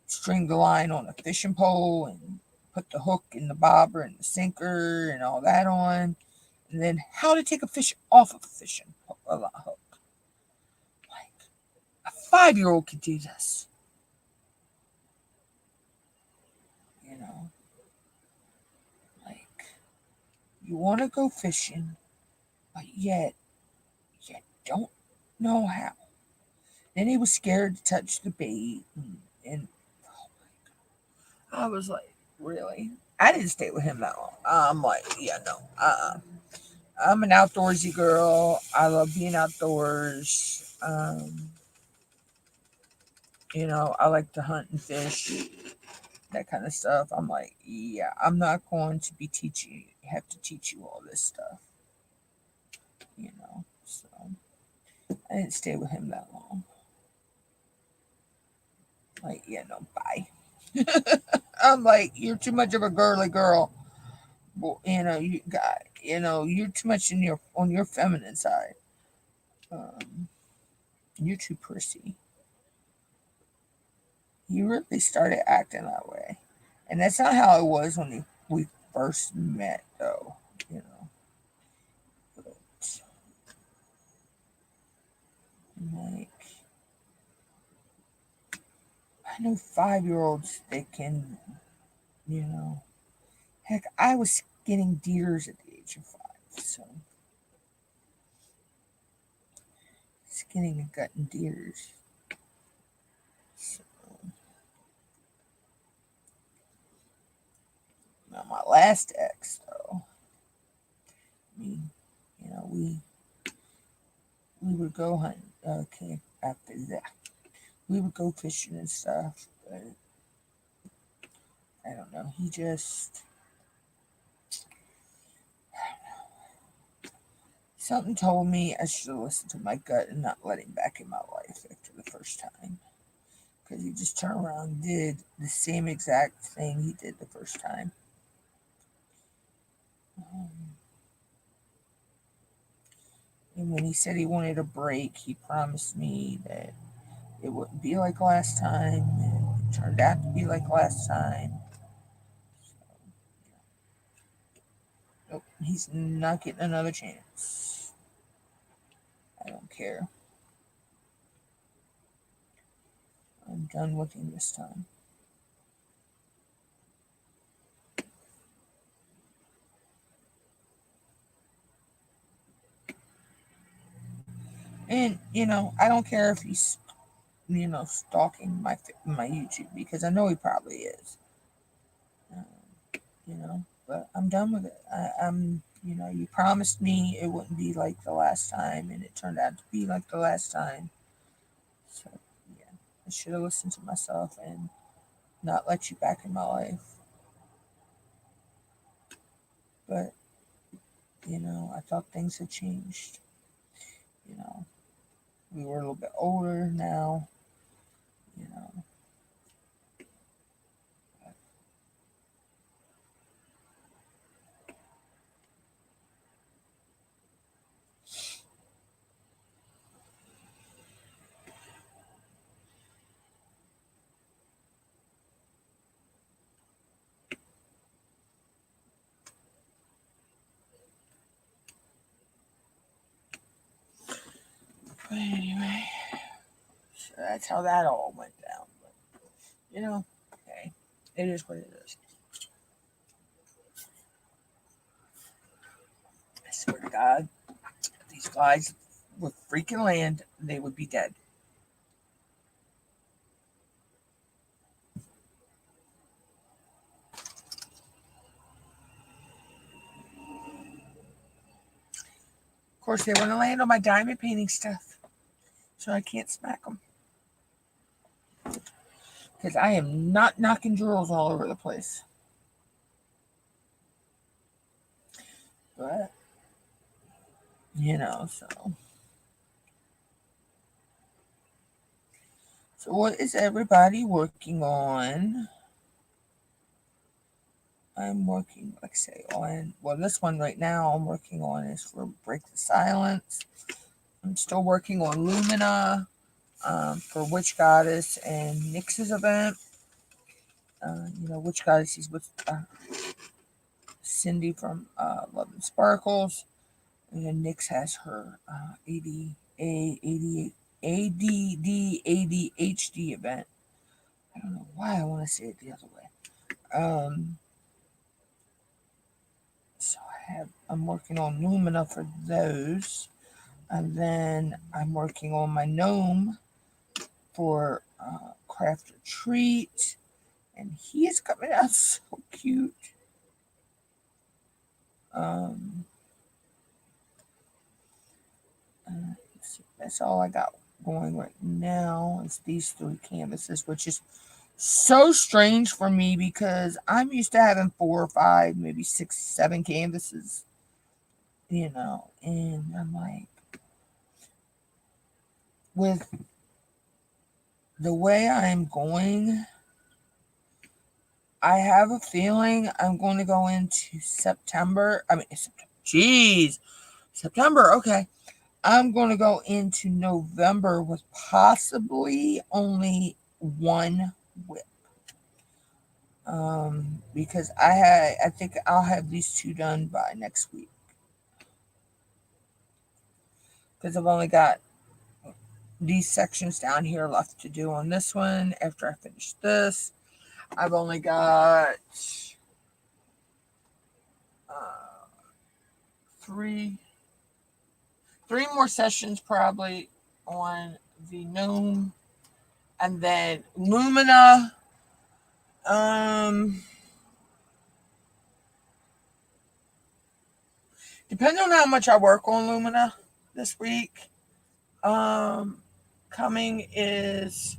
[SPEAKER 1] string the line on a fishing pole and put the hook in the bobber and the sinker and all that on, and then how to take a fish off of a fishing hook. Like a 5-year-old could do this, you know. Like you want to go fishing, but yet you don't know how. Then he was scared to touch the bait, and I was like, really? I didn't stay with him that long. I'm like, yeah, no. I'm an outdoorsy girl. I love being outdoors. I like to hunt and fish, that kind of stuff. I'm like, yeah, I'm not going to be have to teach you all this stuff, So I didn't stay with him that long. Like, yeah, no, bye. I'm like, you're too much of a girly girl. Well, you're too much on your feminine side. Um, you're too prissy. You really started acting that way, and that's not how it was when we first met, though. You know, but like I know 5-year-olds that can, you know, heck, I was skinning deers at the age of 5, so skinning and gutting deers. So, now my last ex, though, I mean, we would go hunt. Okay, after that, we would go fishing and stuff, but I don't know. He just something told me I should have listened to my gut and not let him back in my life after the first time. Because he just turned around and did the same exact thing he did the first time. And when he said he wanted a break, he promised me that it wouldn't be like last time. And it turned out to be like last time. Nope, he's not getting another chance. I don't care. I'm done with him this time. And, I don't care if he's, stalking my YouTube, because I know he probably is. But I'm done with it. You promised me it wouldn't be like the last time, and it turned out to be like the last time. So, yeah, I should have listened to myself and not let you back in my life. But, I thought things had changed. You know, we were a little bit older now, you know. But anyway, so that's how that all went down. But, hey, it is what it is. I swear to God, if these guys would freaking land, they would be dead. Of course, they want to land on my diamond painting stuff, so I can't smack them. Because I am not knocking drills all over the place. But, so. So what is everybody working on? I'm working, like I say, on, well, this one right now I'm working on is for Break the Silence. I'm still working on Lumina for Witch Goddess and Nyx's event. Witch Goddess is with Cindy from Love and Sparkles. And then Nyx has her ADD ADHD event. I don't know why I want to say it the other way. So I'm working on Lumina for those. And then I'm working on my gnome for Craft or Treat. And he is coming out so cute. That's all I got going right now is these 3 canvases, which is so strange for me because I'm used to having 4 or 5, maybe 6, 7 canvases, and I'm like, with the way I'm going, I have a feeling I'm going to go into September. September. Okay. I'm going to go into November with possibly only 1 WIP. Because I think I'll have these 2 done by next week. Because I've only got these sections down here left to do on this one. After I finish this, I've only got 3 more sessions probably on the gnome, and then Lumina. Depending on how much I work on Lumina this week, coming is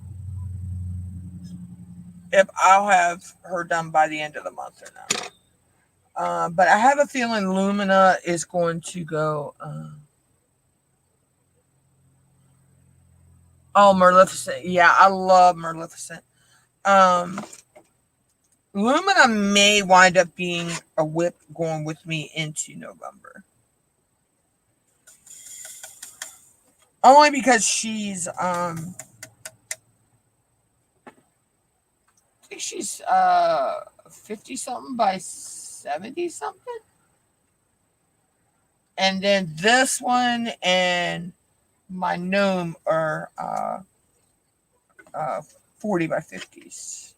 [SPEAKER 1] if I'll have her done by the end of the month or not. But I have a feeling Lumina is going to go. Maleficent. Yeah, I love Maleficent. Lumina may wind up being a WIP going with me into November. Only because she's I think she's 50 something by 70 something. And then this one and my gnome are 40 by 50s.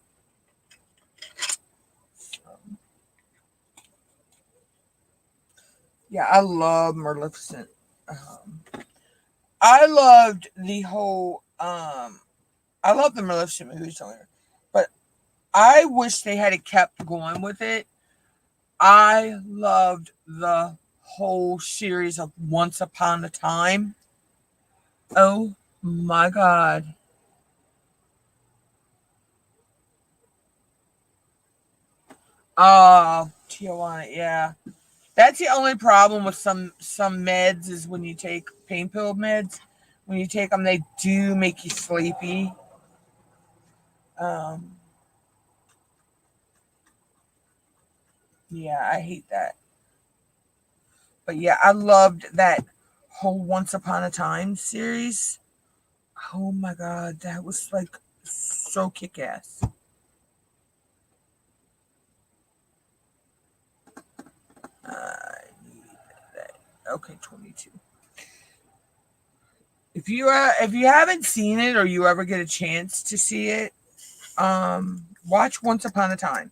[SPEAKER 1] Yeah, I love Maleficent. I loved the whole I love the Maleficent movies on here, but I wish they had kept going with it. I loved the whole series of Once Upon a Time. Oh my God. Tijuana, yeah. That's the only problem with some meds is when you take pain pill meds. When you take them, they do make you sleepy. Yeah, I hate that. But yeah, I loved that whole Once Upon a Time series. Oh my God, that was like so kick-ass. I need that. Okay, 22. If you haven't seen it or you ever get a chance to see it, watch Once Upon a Time.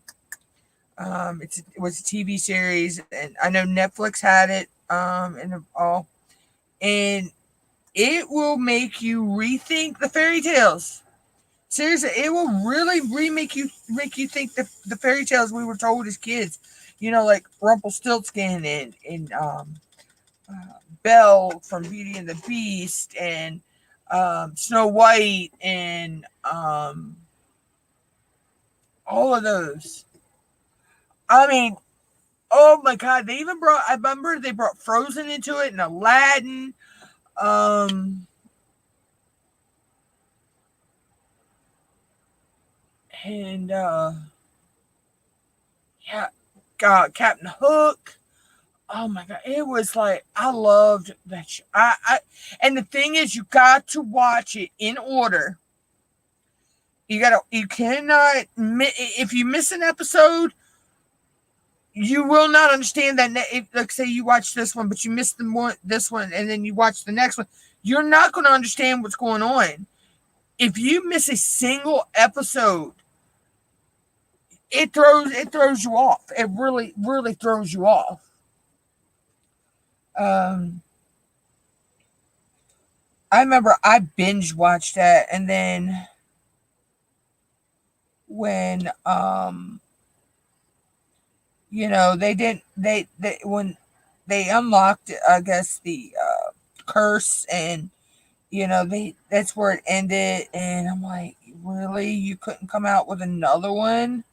[SPEAKER 1] It was a TV series, and I know Netflix had it, and all, and it will make you rethink the fairy tales. Seriously, it will really make you think the fairy tales we were told as kids. You know, like Rumpelstiltskin and Belle from Beauty and the Beast and Snow White and all of those. I mean, oh my God! They even brought. I remember they brought Frozen into it and Aladdin. Um, and yeah, God, Captain Hook. Oh my God, it was like I loved that show. And the thing is, you got to watch it in order. You cannot if you miss an episode, you will not understand that. If, like, say you watch this one, but you missed this one, and then you watch the next one, you're not going to understand what's going on. If you miss a single episode, it throws you off. It really throws you off. Um, I remember I binge watched that, and then when they didn't they when they unlocked, I guess, the curse, and they that's where it ended, and I'm like, really, you couldn't come out with another one?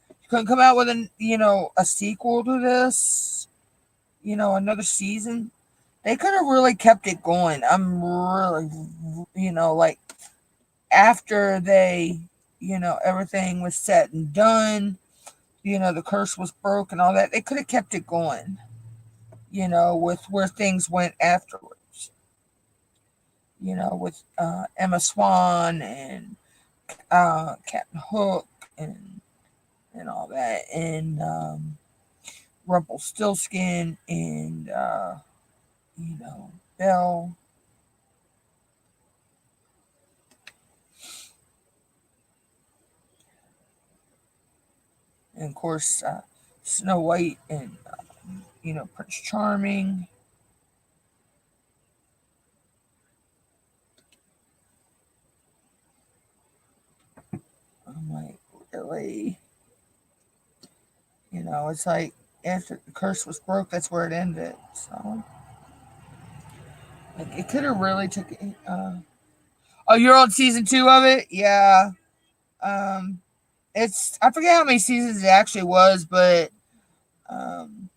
[SPEAKER 1] You couldn't come out with a sequel to this, another season? They could have really kept it going. I'm really, like, after they, everything was said and done, the curse was broke and all that, they could have kept it going, with where things went afterwards, with Emma Swan and Captain Hook and all that, and Rumpelstiltskin and Belle, and of course Snow White and Prince Charming. I'm like, really? It's like after the curse was broke, that's where it ended. So, like, it could have really took it. Oh, you're on season 2 of it? Yeah. Um, it's I forget how many seasons it actually was, but um,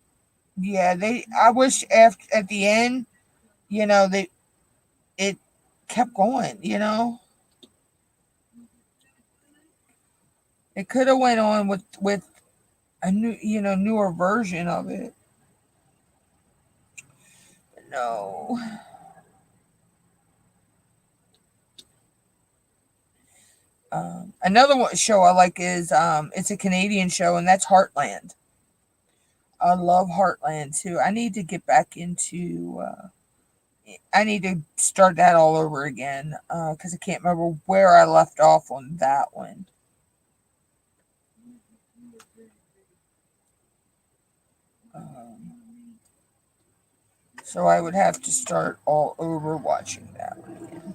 [SPEAKER 1] yeah, they. I wish after at the end, they it kept going. It could have went on with a newer version of it. But no. Another show I like is it's a Canadian show, and that's Heartland. I love Heartland too. I need to get back into. I need to start that all over again because I can't remember where I left off on that one. Um, so I would have to start all over watching that one again.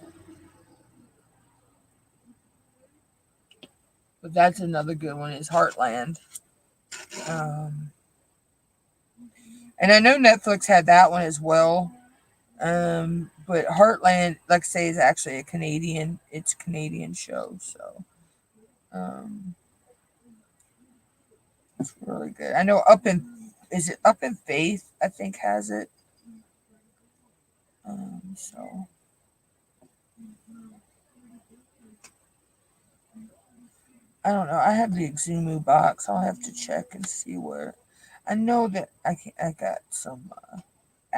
[SPEAKER 1] But that's another good one is Heartland. Um, and I know Netflix had that one as well. But Heartland, like I say, is actually it's a Canadian show. So it's really good. I know is it Up in Faith? I think has it. So I don't know. I have the Exumu box. I'll have to check and see where. I know that I got some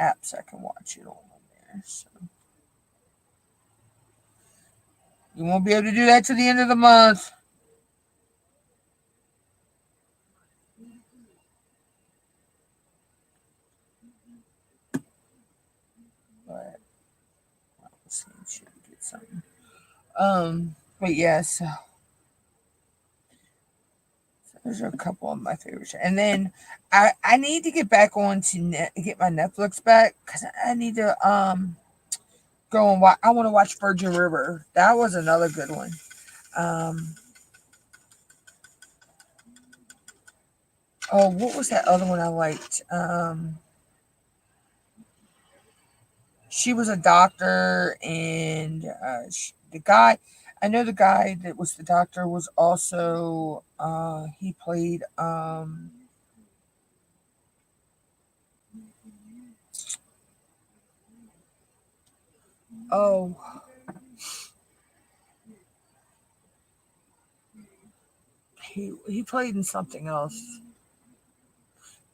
[SPEAKER 1] apps I can watch it on there. So you won't be able to do that to the end of the month. But Should get something. But yes, those are a couple of my favorites. And then I need to get back on to get my Netflix back because I need to go and watch. I want to watch Virgin River. That was another good one. Um, oh, what was that other one I liked? She was a doctor, and the guy. I know the guy that was the doctor was also he played oh he played in something else,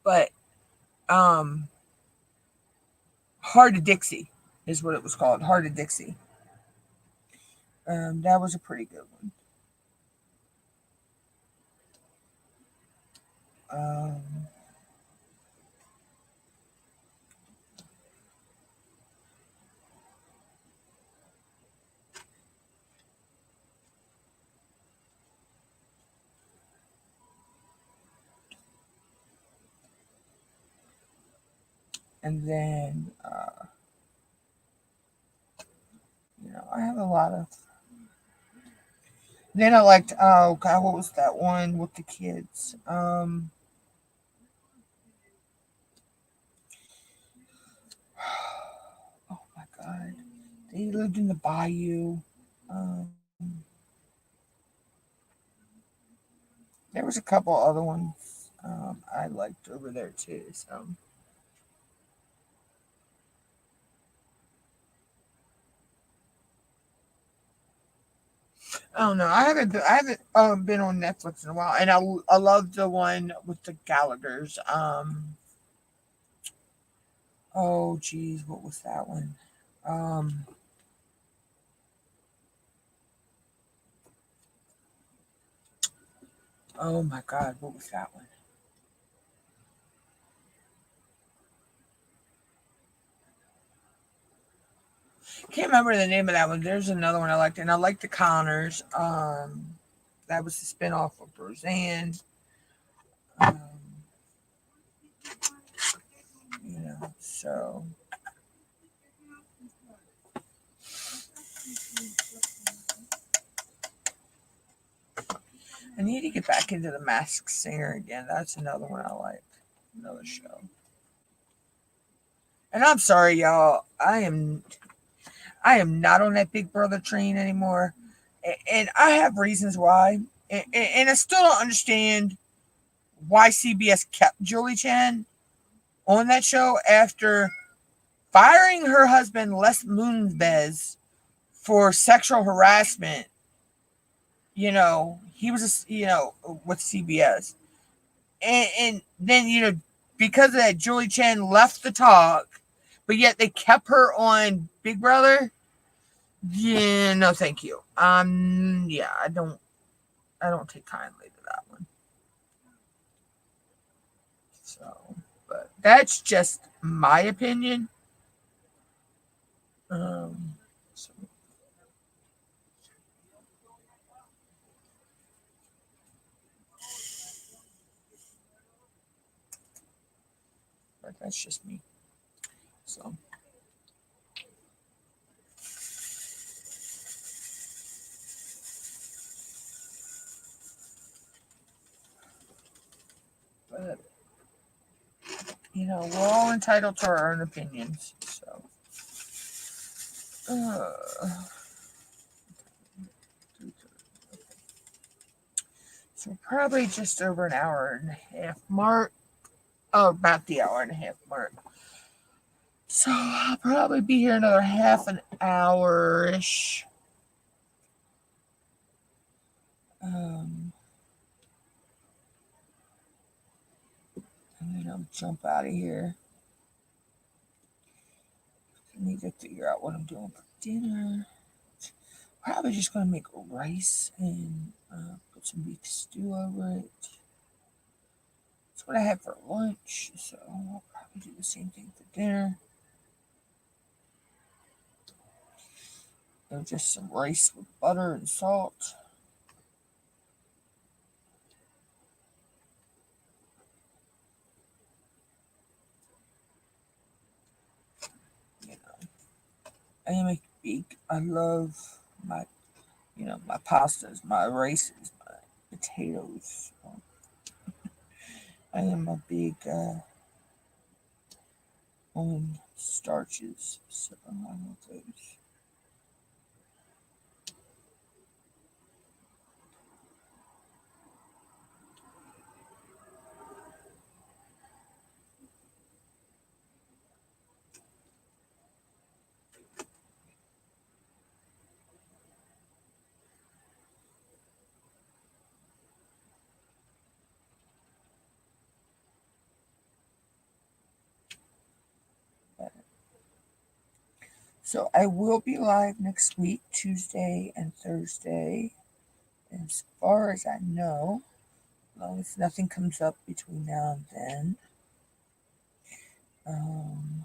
[SPEAKER 1] but um Heart of Dixie is what it was called. Heart of Dixie. That was a pretty good one. Um, and then I have a lot of. Then I liked oh god, what was that one with the kids? Oh my god, they lived in the bayou. Um, there was a couple other ones I liked over there too. So I don't know. I haven't been on Netflix in a while, and I love the one with the Gallagher's. Oh geez, what was that one? Um, oh my God, what was that one? Can't remember the name of that one. There's another one I liked, and I liked the Connors. That was the spinoff of Roseanne. Um, so I need to get back into the Masked Singer again. That's another one I like. Another show. And I'm sorry, y'all. I am not on that Big Brother train anymore, and I have reasons why. And I still don't understand why CBS kept Julie Chen on that show after firing her husband Les Moonves for sexual harassment. He was with CBS, and then because of that, Julie Chen left the talk, but yet they kept her on Big Brother. Yeah, no, thank you. Yeah, I don't take kindly to that one. So, but that's just my opinion. Um, so, but that's just me. So, but we're all entitled to our own opinions. So probably just over an hour and a half mark. Oh, about the hour and a half mark. So I'll probably be here another half an hour ish. Um, and then I'll jump out of here. I need to figure out what I'm doing for dinner. Probably just gonna make rice and put some beef stew over it. That's what I had for lunch, so I'll probably do the same thing for dinner. just some rice with butter and salt. You know, I am a big. I love my, my pastas, my rices, my potatoes. I am a big on starches, so I love those. So I will be live next week, Tuesday and Thursday, as far as I know. As long as nothing comes up between now and then. Um,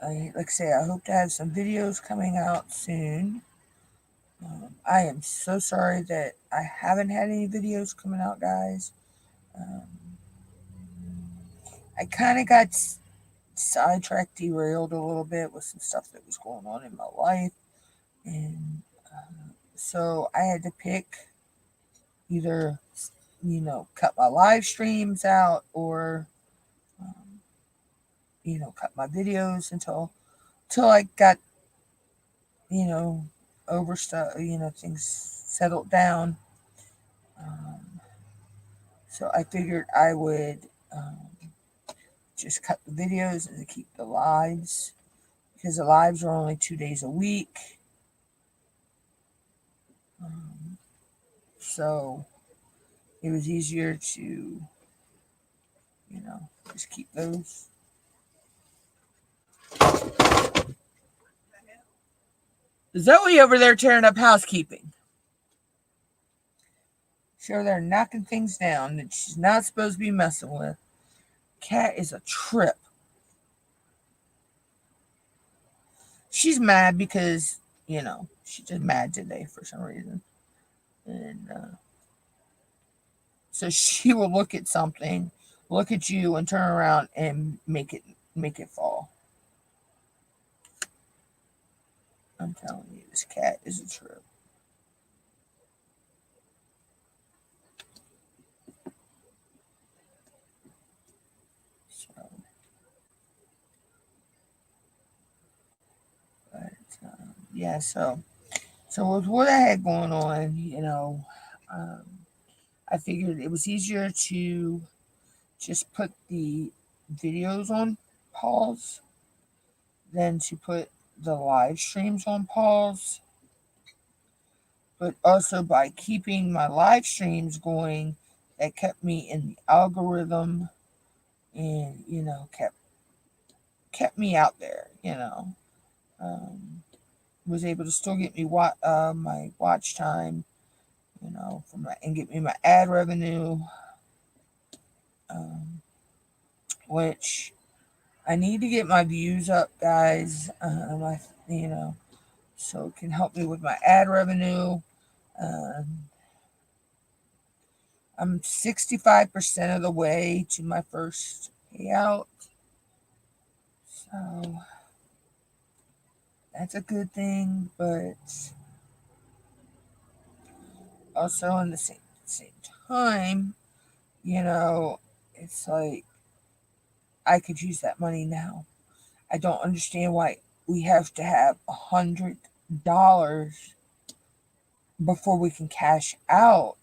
[SPEAKER 1] like I say, I hope to have some videos coming out soon. I am so sorry that I haven't had any videos coming out, guys. Um, I kind of got sidetracked, derailed a little bit with some stuff that was going on in my life. And so I had to pick either, cut my live streams out or, um, cut my videos until I got, you know, over stuff, things settled down. Um, so I figured I would just cut the videos and keep the lives because the lives are only 2 days a week. Um, so it was easier to, just keep those. Zoe over there tearing up housekeeping. She's over there knocking things down that she's not supposed to be messing with. Cat is a trip. She's mad because, she's just mad today for some reason. And so she will look at something, look at you, and turn around and make it fall. I'm telling you, this cat is a trip. So, but yeah, so with what I had going on, um, I figured it was easier to just put the videos on pause than to put the live streams on pause. But also by keeping my live streams going, that kept me in the algorithm and kept me out there. Um, was able to still get me my watch time, and get me my ad revenue, um, which I need to get my views up, guys. So it can help me with my ad revenue. Um, I'm 65% of the way to my first payout. So that's a good thing, but also in the same time, it's like I could use that money now. I don't understand why we have to have $100 before we can cash out.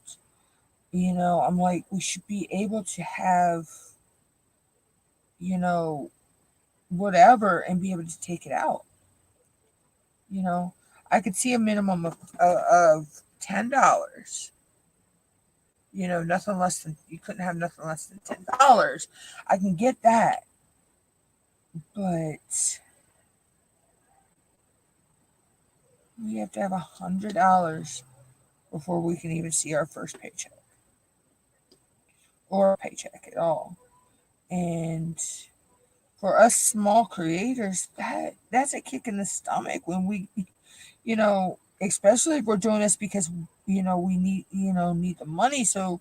[SPEAKER 1] I'm like, we should be able to have, you know, whatever and be able to take it out. I could see a minimum of $10. Nothing less than you couldn't have nothing less than $10. I can get that, but we have to have $100 before we can even see our first paycheck or a paycheck at all. And for us small creators, that's a kick in the stomach when we, especially if we're doing this because we need the money. So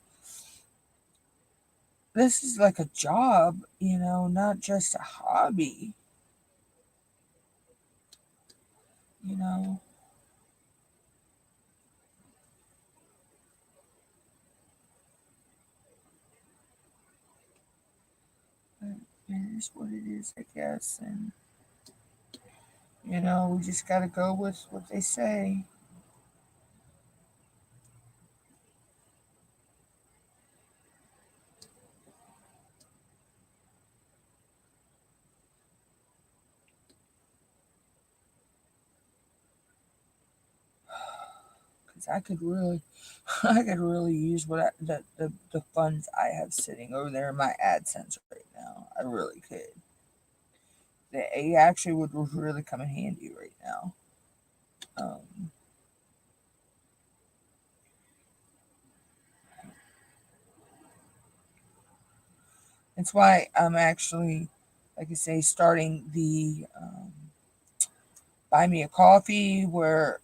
[SPEAKER 1] this is like a job, not just a hobby, you know. But it is what it is, I guess. And we just got to go with what they say. Because I could really, I could really use the funds I have sitting over there in my AdSense right now. I really could. They actually would really come in handy right now. Um, it's why I'm actually, like I say, starting the buy me a coffee where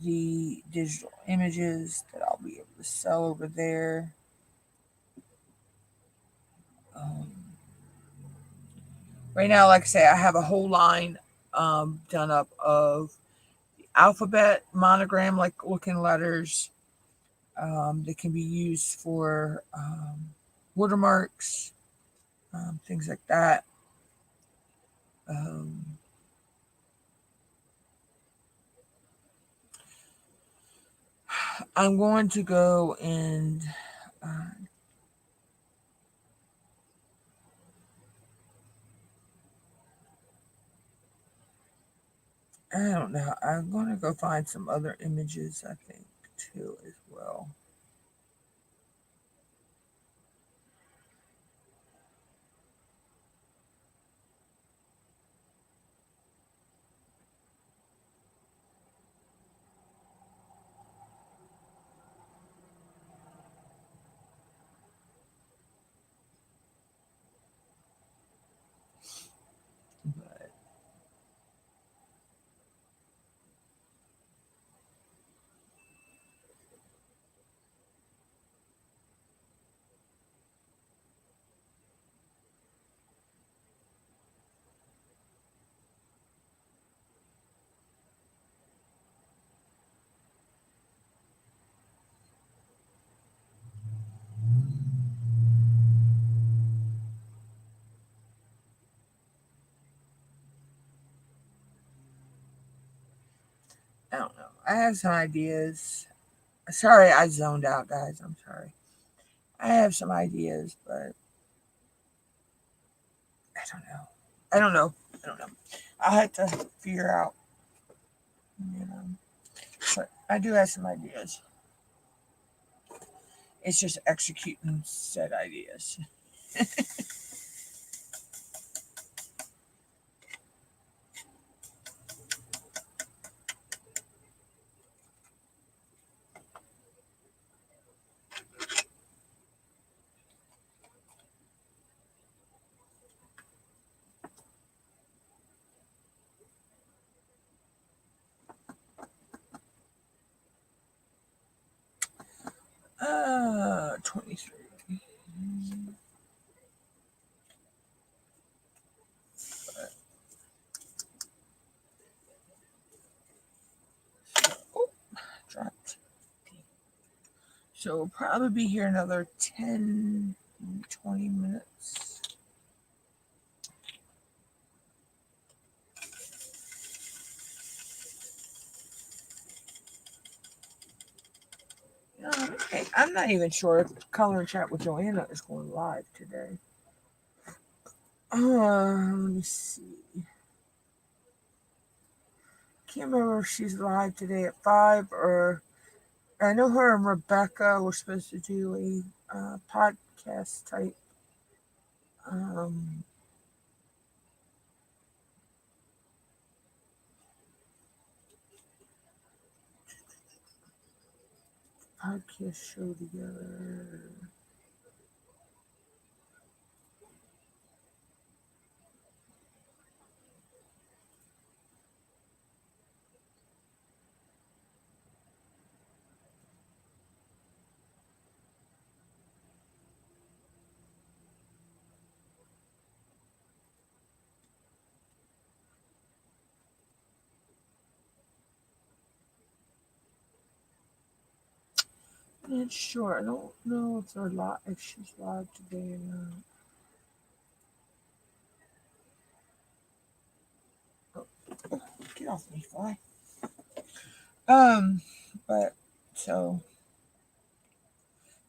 [SPEAKER 1] the digital images that I'll be able to sell over there. Um, right now, like I say, I have a whole line done up of alphabet monogram like looking letters that can be used for watermarks, things like that. Um, I'm going to go and I don't know. I'm going to go find some other images, I think, too, as well. But I don't know. I have some ideas. Sorry, I zoned out, guys. I'm sorry. I have some ideas, but I don't know. I don't know. I don't know. I have to figure out, you know. But I do have some ideas. It's just executing said ideas. Uh, 23. Oh, dropped. So we'll probably be here another 10, 20 minutes. Okay, I'm not even sure if Color and Chat with Joanna is going live today. Let me see. Can't remember if she's live today at 5 or I know her and Rebecca were supposed to do a podcast type um, podcast show together. not sure. I don't know if they're live, if she's live today or not. Oh, get off me, fly. But so,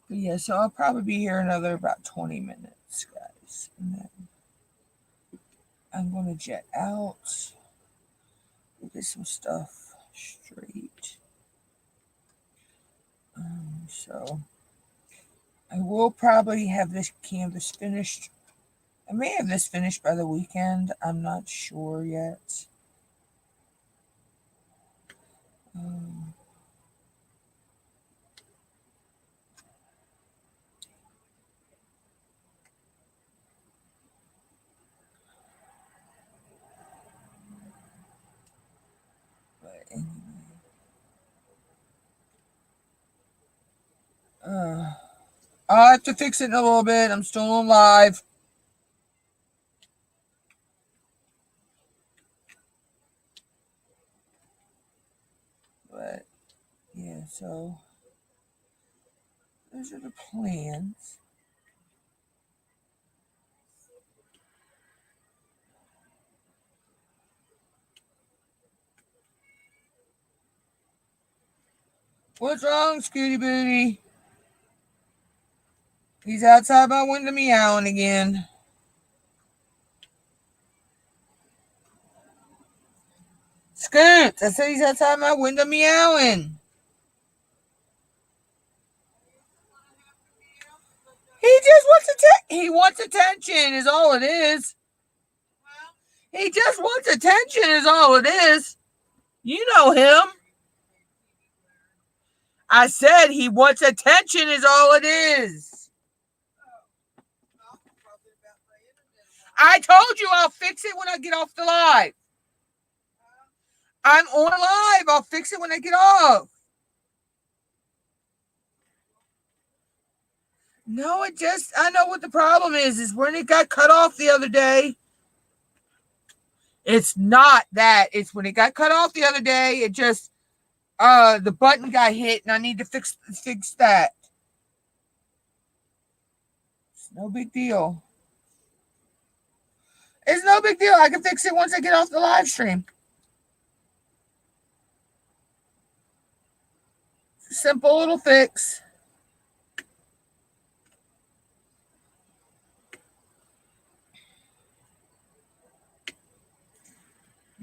[SPEAKER 1] but yeah, so I'll probably be here another about 20 minutes, guys, and then I'm gonna jet out, get some stuff straight. So I will probably have this canvas finished. I may have this finished by the weekend. I'm not sure yet. Um, but anyway. I'll have to fix it in a little bit. I'm still on live. But yeah, so those are the plans. What's wrong, Scooty Booty? He's outside my window meowing again. Scoots, I said he's outside my window meowing. He just wants attention is all it is. He just wants attention is all it is. You know him. I said he wants attention is all it is. I told you I'll fix it when I get off the live. I'm on live. I'll fix it when I get off. No, I know what the problem is when it got cut off the other day. It's not that. It's when it got cut off the other day, it just, the button got hit and I need to fix that. It's no big deal. It's no big deal. I can fix it once I get off the live stream. Simple little fix.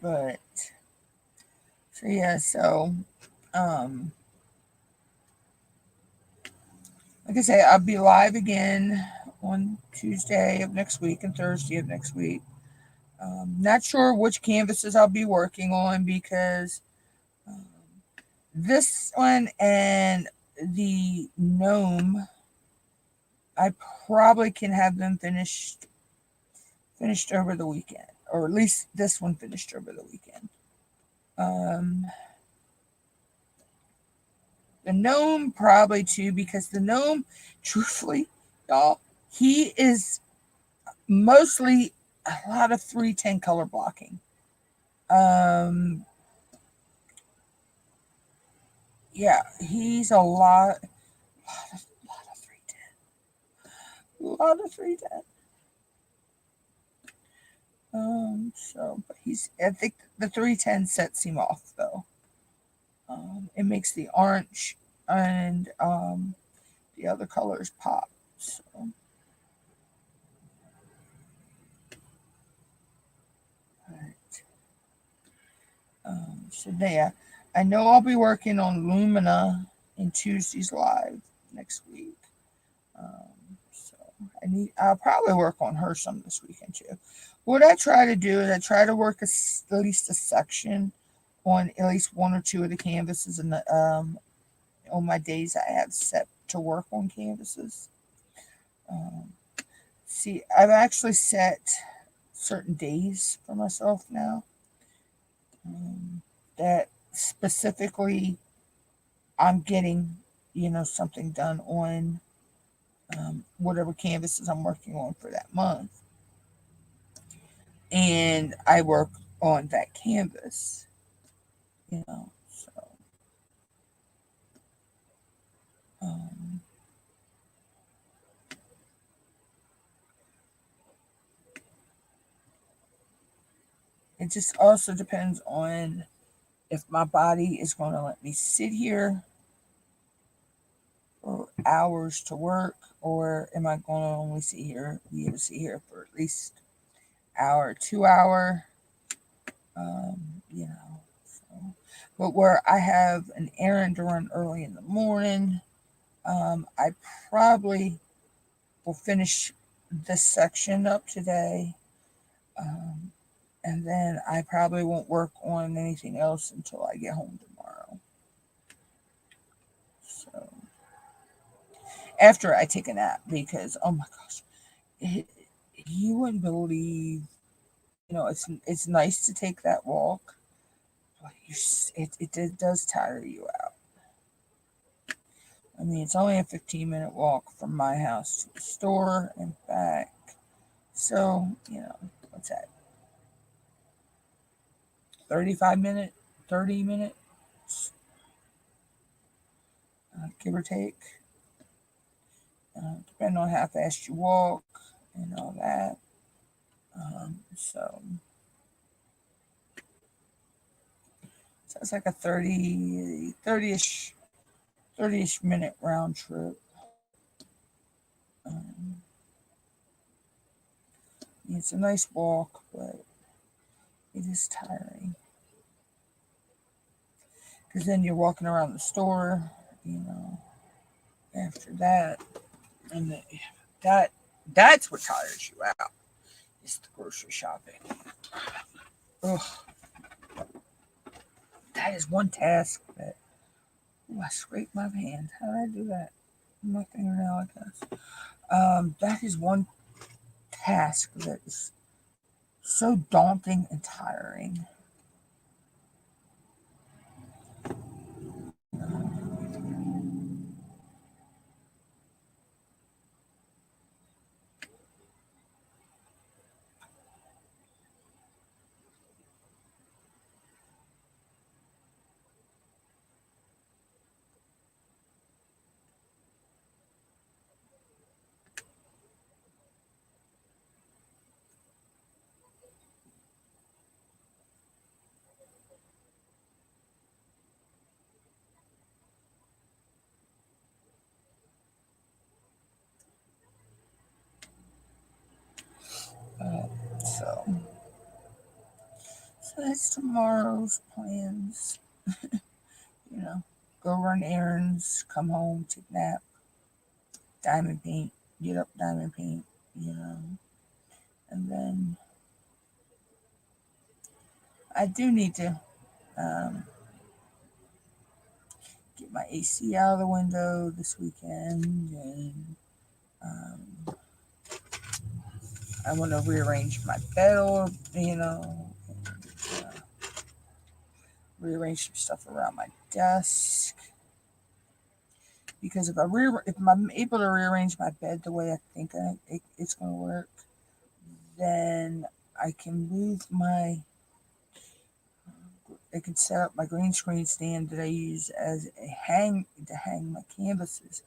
[SPEAKER 1] But so yeah, so like I say, I'll be live again on Tuesday of next week and Thursday of next week. Not sure which canvases I'll be working on because this one and the gnome, I probably can have them finished over the weekend, or at least this one finished over the weekend. The gnome probably too, because the gnome, truthfully, y'all, he is mostly a lot of 310 color blocking. Yeah, he's a lot of 310. A lot of 310. So, but I think the 310 sets him off though. It makes the orange and the other colors pop. So. Right. So yeah, I know I'll be working on Lumina in Tuesday's live next week. So I'll probably work on her some this weekend too. What I try to do is I try to work at least a section on at least one or two of the canvases and on my days I have set to work on canvases. See, I've actually set certain days for myself now that specifically I'm getting, something done on whatever canvases I'm working on for that month. And I work on that canvas, so it just also depends on if my body is going to let me sit here for hours to work, or am I going to only be able to sit here for at least hour, 2 hour, you know. So, but where I have an errand to run early in the morning, I probably will finish this section up today. Um, and then I probably won't work on anything else until I get home tomorrow. So after I take a nap, because oh my gosh, it, you wouldn't believe, you know, it's nice to take that walk, but it does tire you out. I mean, it's only a 15-minute walk from my house to the store and back. So, you know, what's that? 35 minute, 30 minutes, give or take, depending on how fast you walk and all that. So it's like a 30-ish minute round trip. Um, it's a nice walk, but it is tiring. Because then you're walking around the store, you know, after that. And that that's what tires you out. It's the grocery shopping. Ugh, that is one task that, ooh, I scraped my hand. How did I do that? My fingernail, I guess. That is one task that is so daunting and tiring. So, so that's tomorrow's plans. You know, go run errands, come home, take a nap, diamond paint, get up, diamond paint, you know. And then I do need to um, get my AC out of the window this weekend, and um, I want to rearrange my bed, you know, and, rearrange some stuff around my desk. Because if I'm able to rearrange my bed the way I think it's going to work, then I can move I can set up my green screen stand that I use as to hang my canvases.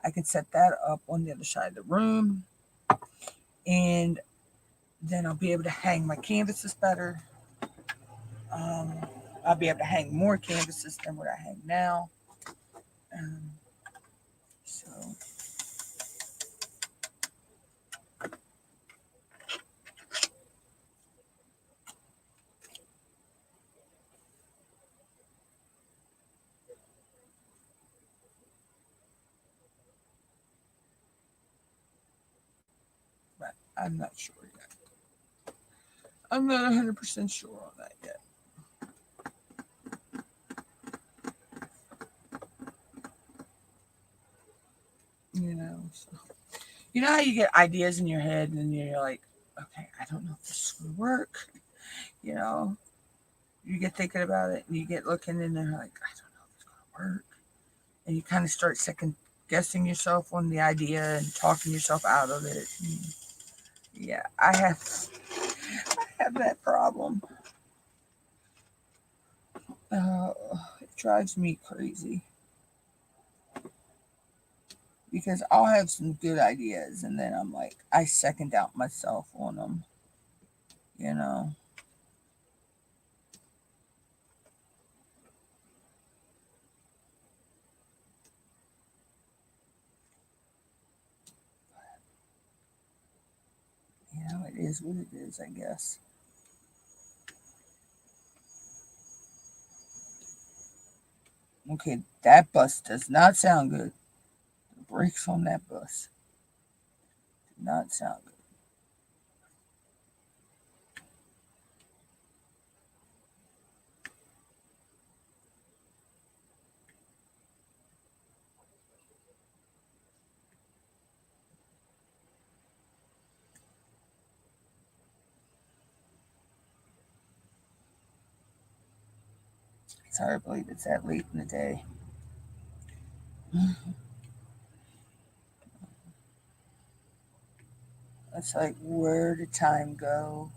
[SPEAKER 1] I can set that up on the other side of the room, and then I'll be able to hang my canvases better. Um, I'll be able to hang more canvases than what I hang now. Um, so but I'm not sure yet. I'm not 100% sure on that yet. You know, so you know how you get ideas in your head and then you're like, okay, I don't know if this is gonna work. You know, you get thinking about it and you get looking and they're like, I don't know if it's gonna work. And you kind of start second guessing yourself on the idea and talking yourself out of it. And yeah, I have that problem. It drives me crazy because I'll have some good ideas and then I'm like, I second doubt myself on them, you know. is what it is, I guess. Okay, that bus does not sound good. The brakes on that bus do not sound good. It's hard to believe it's that late in the day. It's like, where did time go?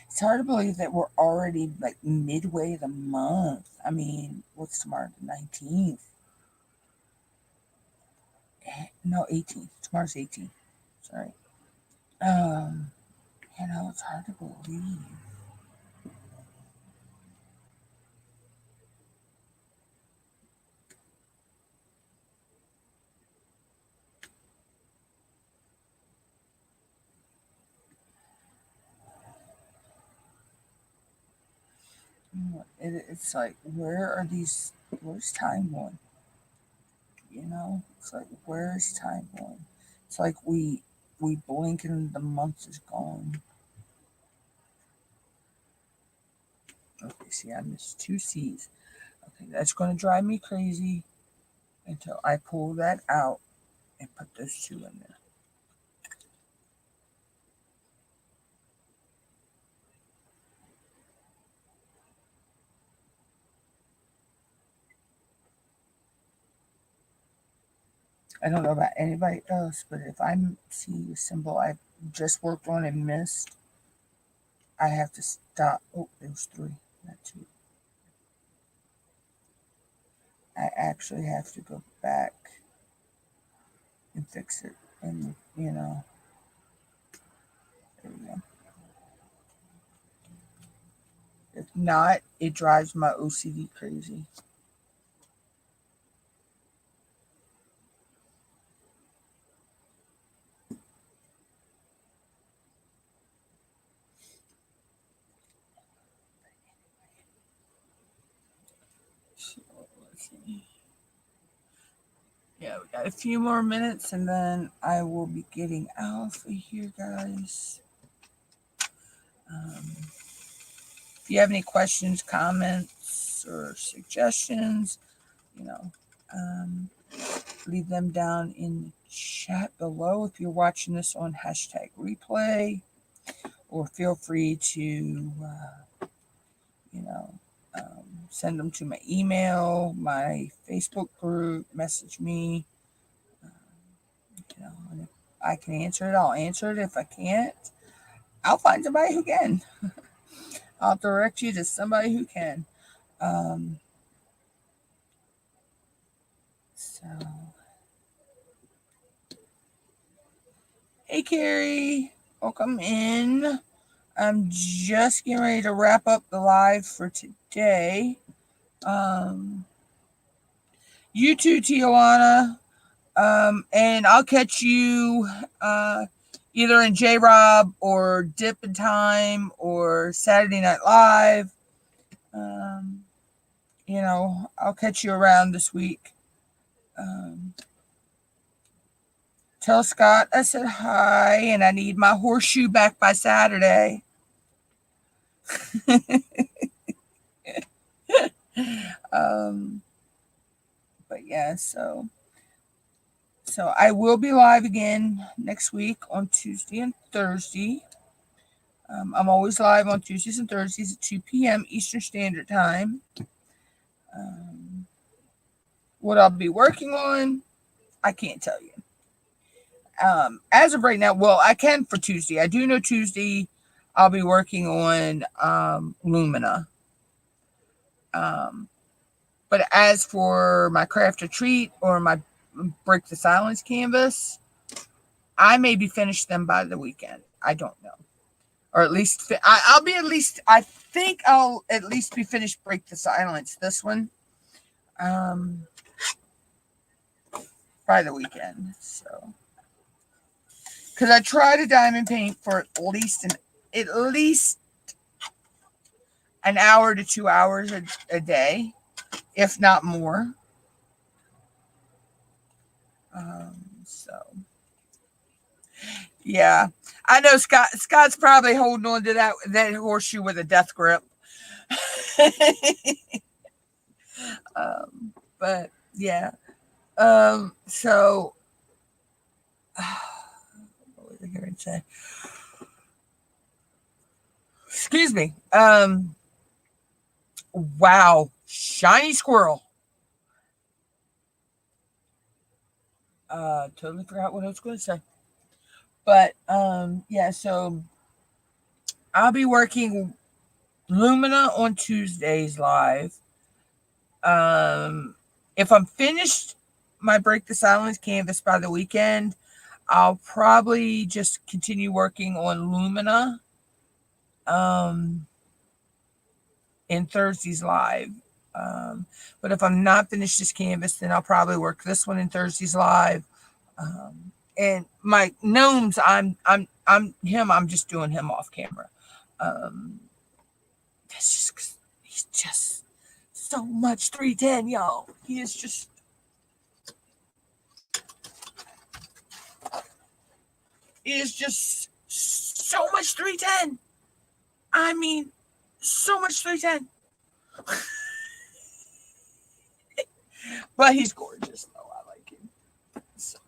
[SPEAKER 1] It's hard to believe that we're already like midway the month. I mean, what's tomorrow? The 19th? No, 18th. Tomorrow's 18th. Sorry. Um, it's hard to believe. It's like, where's time going? It's like, where's time going? It's like we blink and the month is gone. Okay, see, I missed two C's. Okay, that's going to drive me crazy until I pull that out and put those two in there. I don't know about anybody else, but if I see a symbol I just worked on and missed, I have to stop. Oh, there's three, not two. I actually have to go back and fix it. And, there we go. If not, it drives my OCD crazy. So, let's see. Yeah, we got a few more minutes and then I will be getting out of here, guys. If you have any questions, comments, or suggestions, you know, um, leave them down in the chat below if you're watching this on #replay, or feel free to, send them to my email, my Facebook group, message me. And if I can answer it, I'll answer it. If I can't, I'll find somebody who can. I'll direct you to somebody who can. So, hey, Carrie, welcome in. I'm just getting ready to wrap up the live for today. You too, Tijuana. And I'll catch you either in J Rob or Dip in Time or Saturday Night Live. I'll catch you around this week. Tell Scott I said hi and I need my horseshoe back by Saturday. But yeah, so I will be live again next week on Tuesday and Thursday. I'm always live on Tuesdays and Thursdays at 2 p.m. Eastern Standard Time. What I'll be working on, I can't tell you. As of right now, well, I can for Tuesday. I do know Tuesday I'll be working on Lumina. But as for my craft retreat or my Break the Silence canvas, I may be finished them by the weekend. I don't know. Or at least, I think I'll at least be finished Break the Silence, this one, by the weekend. So, because I try to diamond paint for at least an hour to 2 hours a day, if not more. So yeah, I know Scott's probably holding on to that horseshoe with a death grip. But yeah, so what was I going to say? Excuse me. Wow, shiny squirrel. Totally forgot what I was going to say. But yeah, so I'll be working Lumina on Tuesdays live. If I'm finished my Break the Silence canvas by the weekend, I'll probably just continue working on Lumina in Thursdays live. But if I'm not finished this canvas, then I'll probably work this one in Thursdays live. And my gnomes, I'm just doing him off camera. That's just he's just so much 310, y'all. He is just so much 310. I mean, so much 310. But he's gorgeous, though. I like him. So,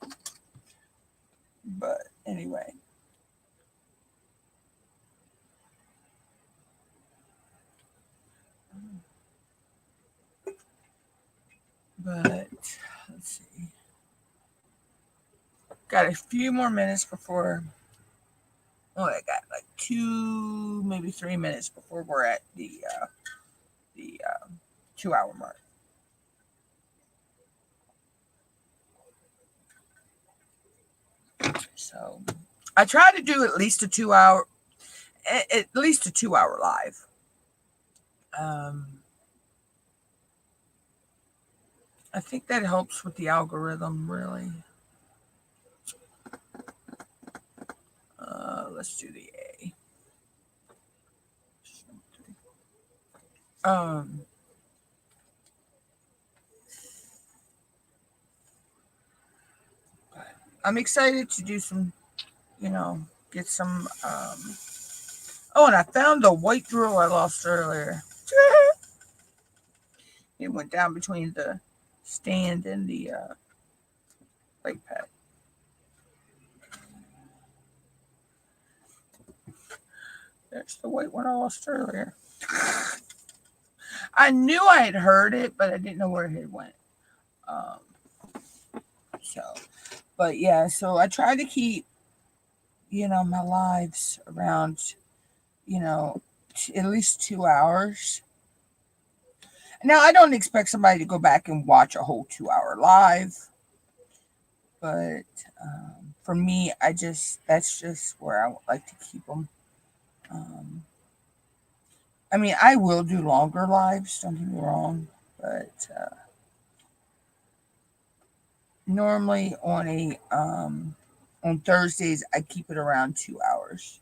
[SPEAKER 1] but anyway. But let's see. Got a few more minutes before. Oh, I got like 2, maybe 3 minutes before we're at the 2 hour mark. So I try to do at least a 2 hour live. I think that helps with the algorithm, really. Let's do the A. I'm excited to do some, get some. Oh, and I found the white drill I lost earlier. It went down between the stand and the light pad. There's the white one I lost earlier. I knew I had heard it, but I didn't know where it had went. But yeah, so I try to keep, my lives around, at least 2 hours. Now, I don't expect somebody to go back and watch a whole 2 hour live. But for me, that's just where I like to keep them. I mean, I will do longer lives, don't get me wrong, but normally on Thursdays, I keep it around 2 hours.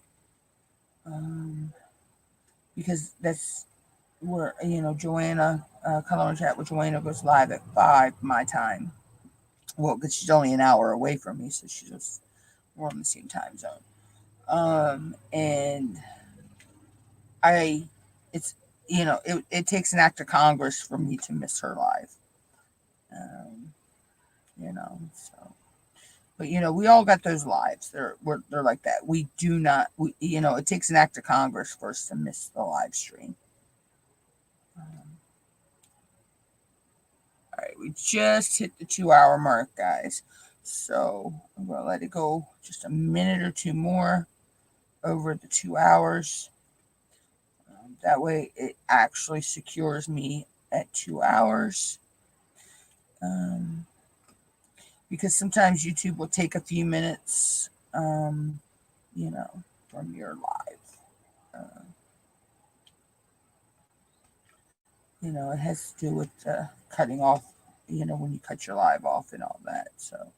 [SPEAKER 1] Because that's where, Joanna, Color and Chat with Joanna goes live at 5 my time. Well, because she's only an hour away from me, so we're on the same time zone. And it takes an act of Congress for me to miss her live. So, but we all got those lives. They're like that. We do not, it takes an act of Congress for us to miss the live stream. All right, we just hit the 2 hour mark, guys. So I'm going to let it go just a minute or two more over the 2 hours. That way it actually secures me at 2 hours. Because sometimes YouTube will take a few minutes, from your live. It has to do with cutting off, when you cut your live off and all that. So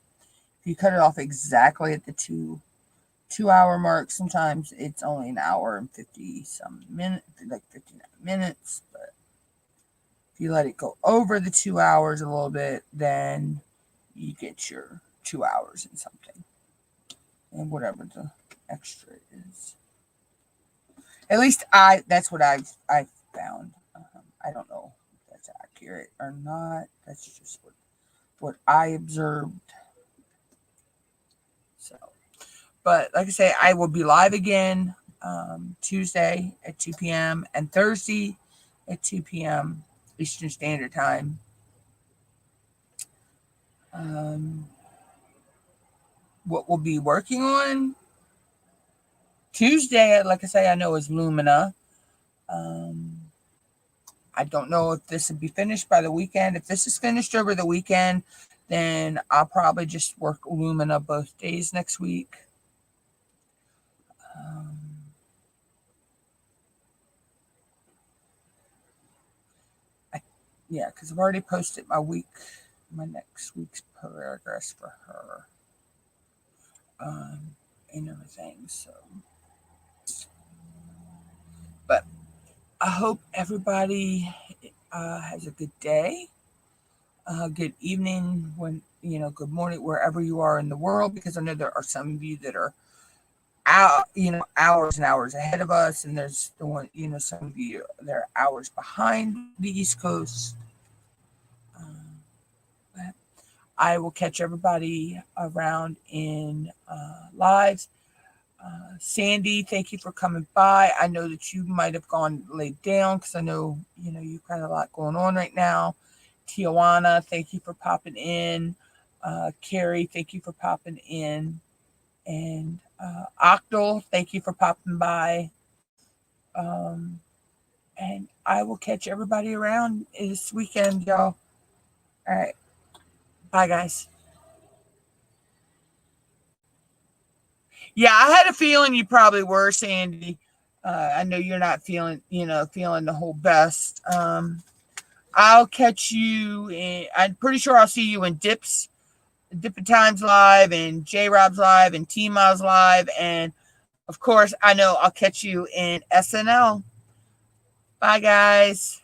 [SPEAKER 1] if you cut it off exactly at the 2 2 hour mark. Sometimes it's only an hour and 50 some minutes, like 59 minutes. But if you let it go over the 2 hours a little bit, then you get your 2 hours and something, and whatever the extra is. At least that's what I've found. I don't know if that's accurate or not. That's just what I observed. So, but like I say, I will be live again Tuesday at 2 p.m. and Thursday at 2 p.m. Eastern Standard Time. What we'll be working on Tuesday, like I say, I know is Lumina. I don't know if this will be finished by the weekend. If this is finished over the weekend, then I'll probably just work Lumina both days next week. Yeah, because I've already posted my next week's progress for her, and everything. So, but I hope everybody has a good day, good evening, good morning, wherever you are in the world, because I know there are some of you that are out, hours and hours ahead of us, and there's the one, some of you that are hours behind the East Coast. I will catch everybody around in lives. Sandy, thank you for coming by. I know that you might have gone laid down because I know, you've got a lot going on right now. Tijuana, thank you for popping in. Carrie, thank you for popping in. And Octal, thank you for popping by. And I will catch everybody around this weekend, y'all. All right. Bye, guys. Yeah, I had a feeling you probably were, Sandy. I know you're not feeling the whole best. I'll catch you I'm pretty sure I'll see you in Dippin' Times Live and J Rob's Live and T Miles Live. And of course, I know I'll catch you in SNL. Bye, guys.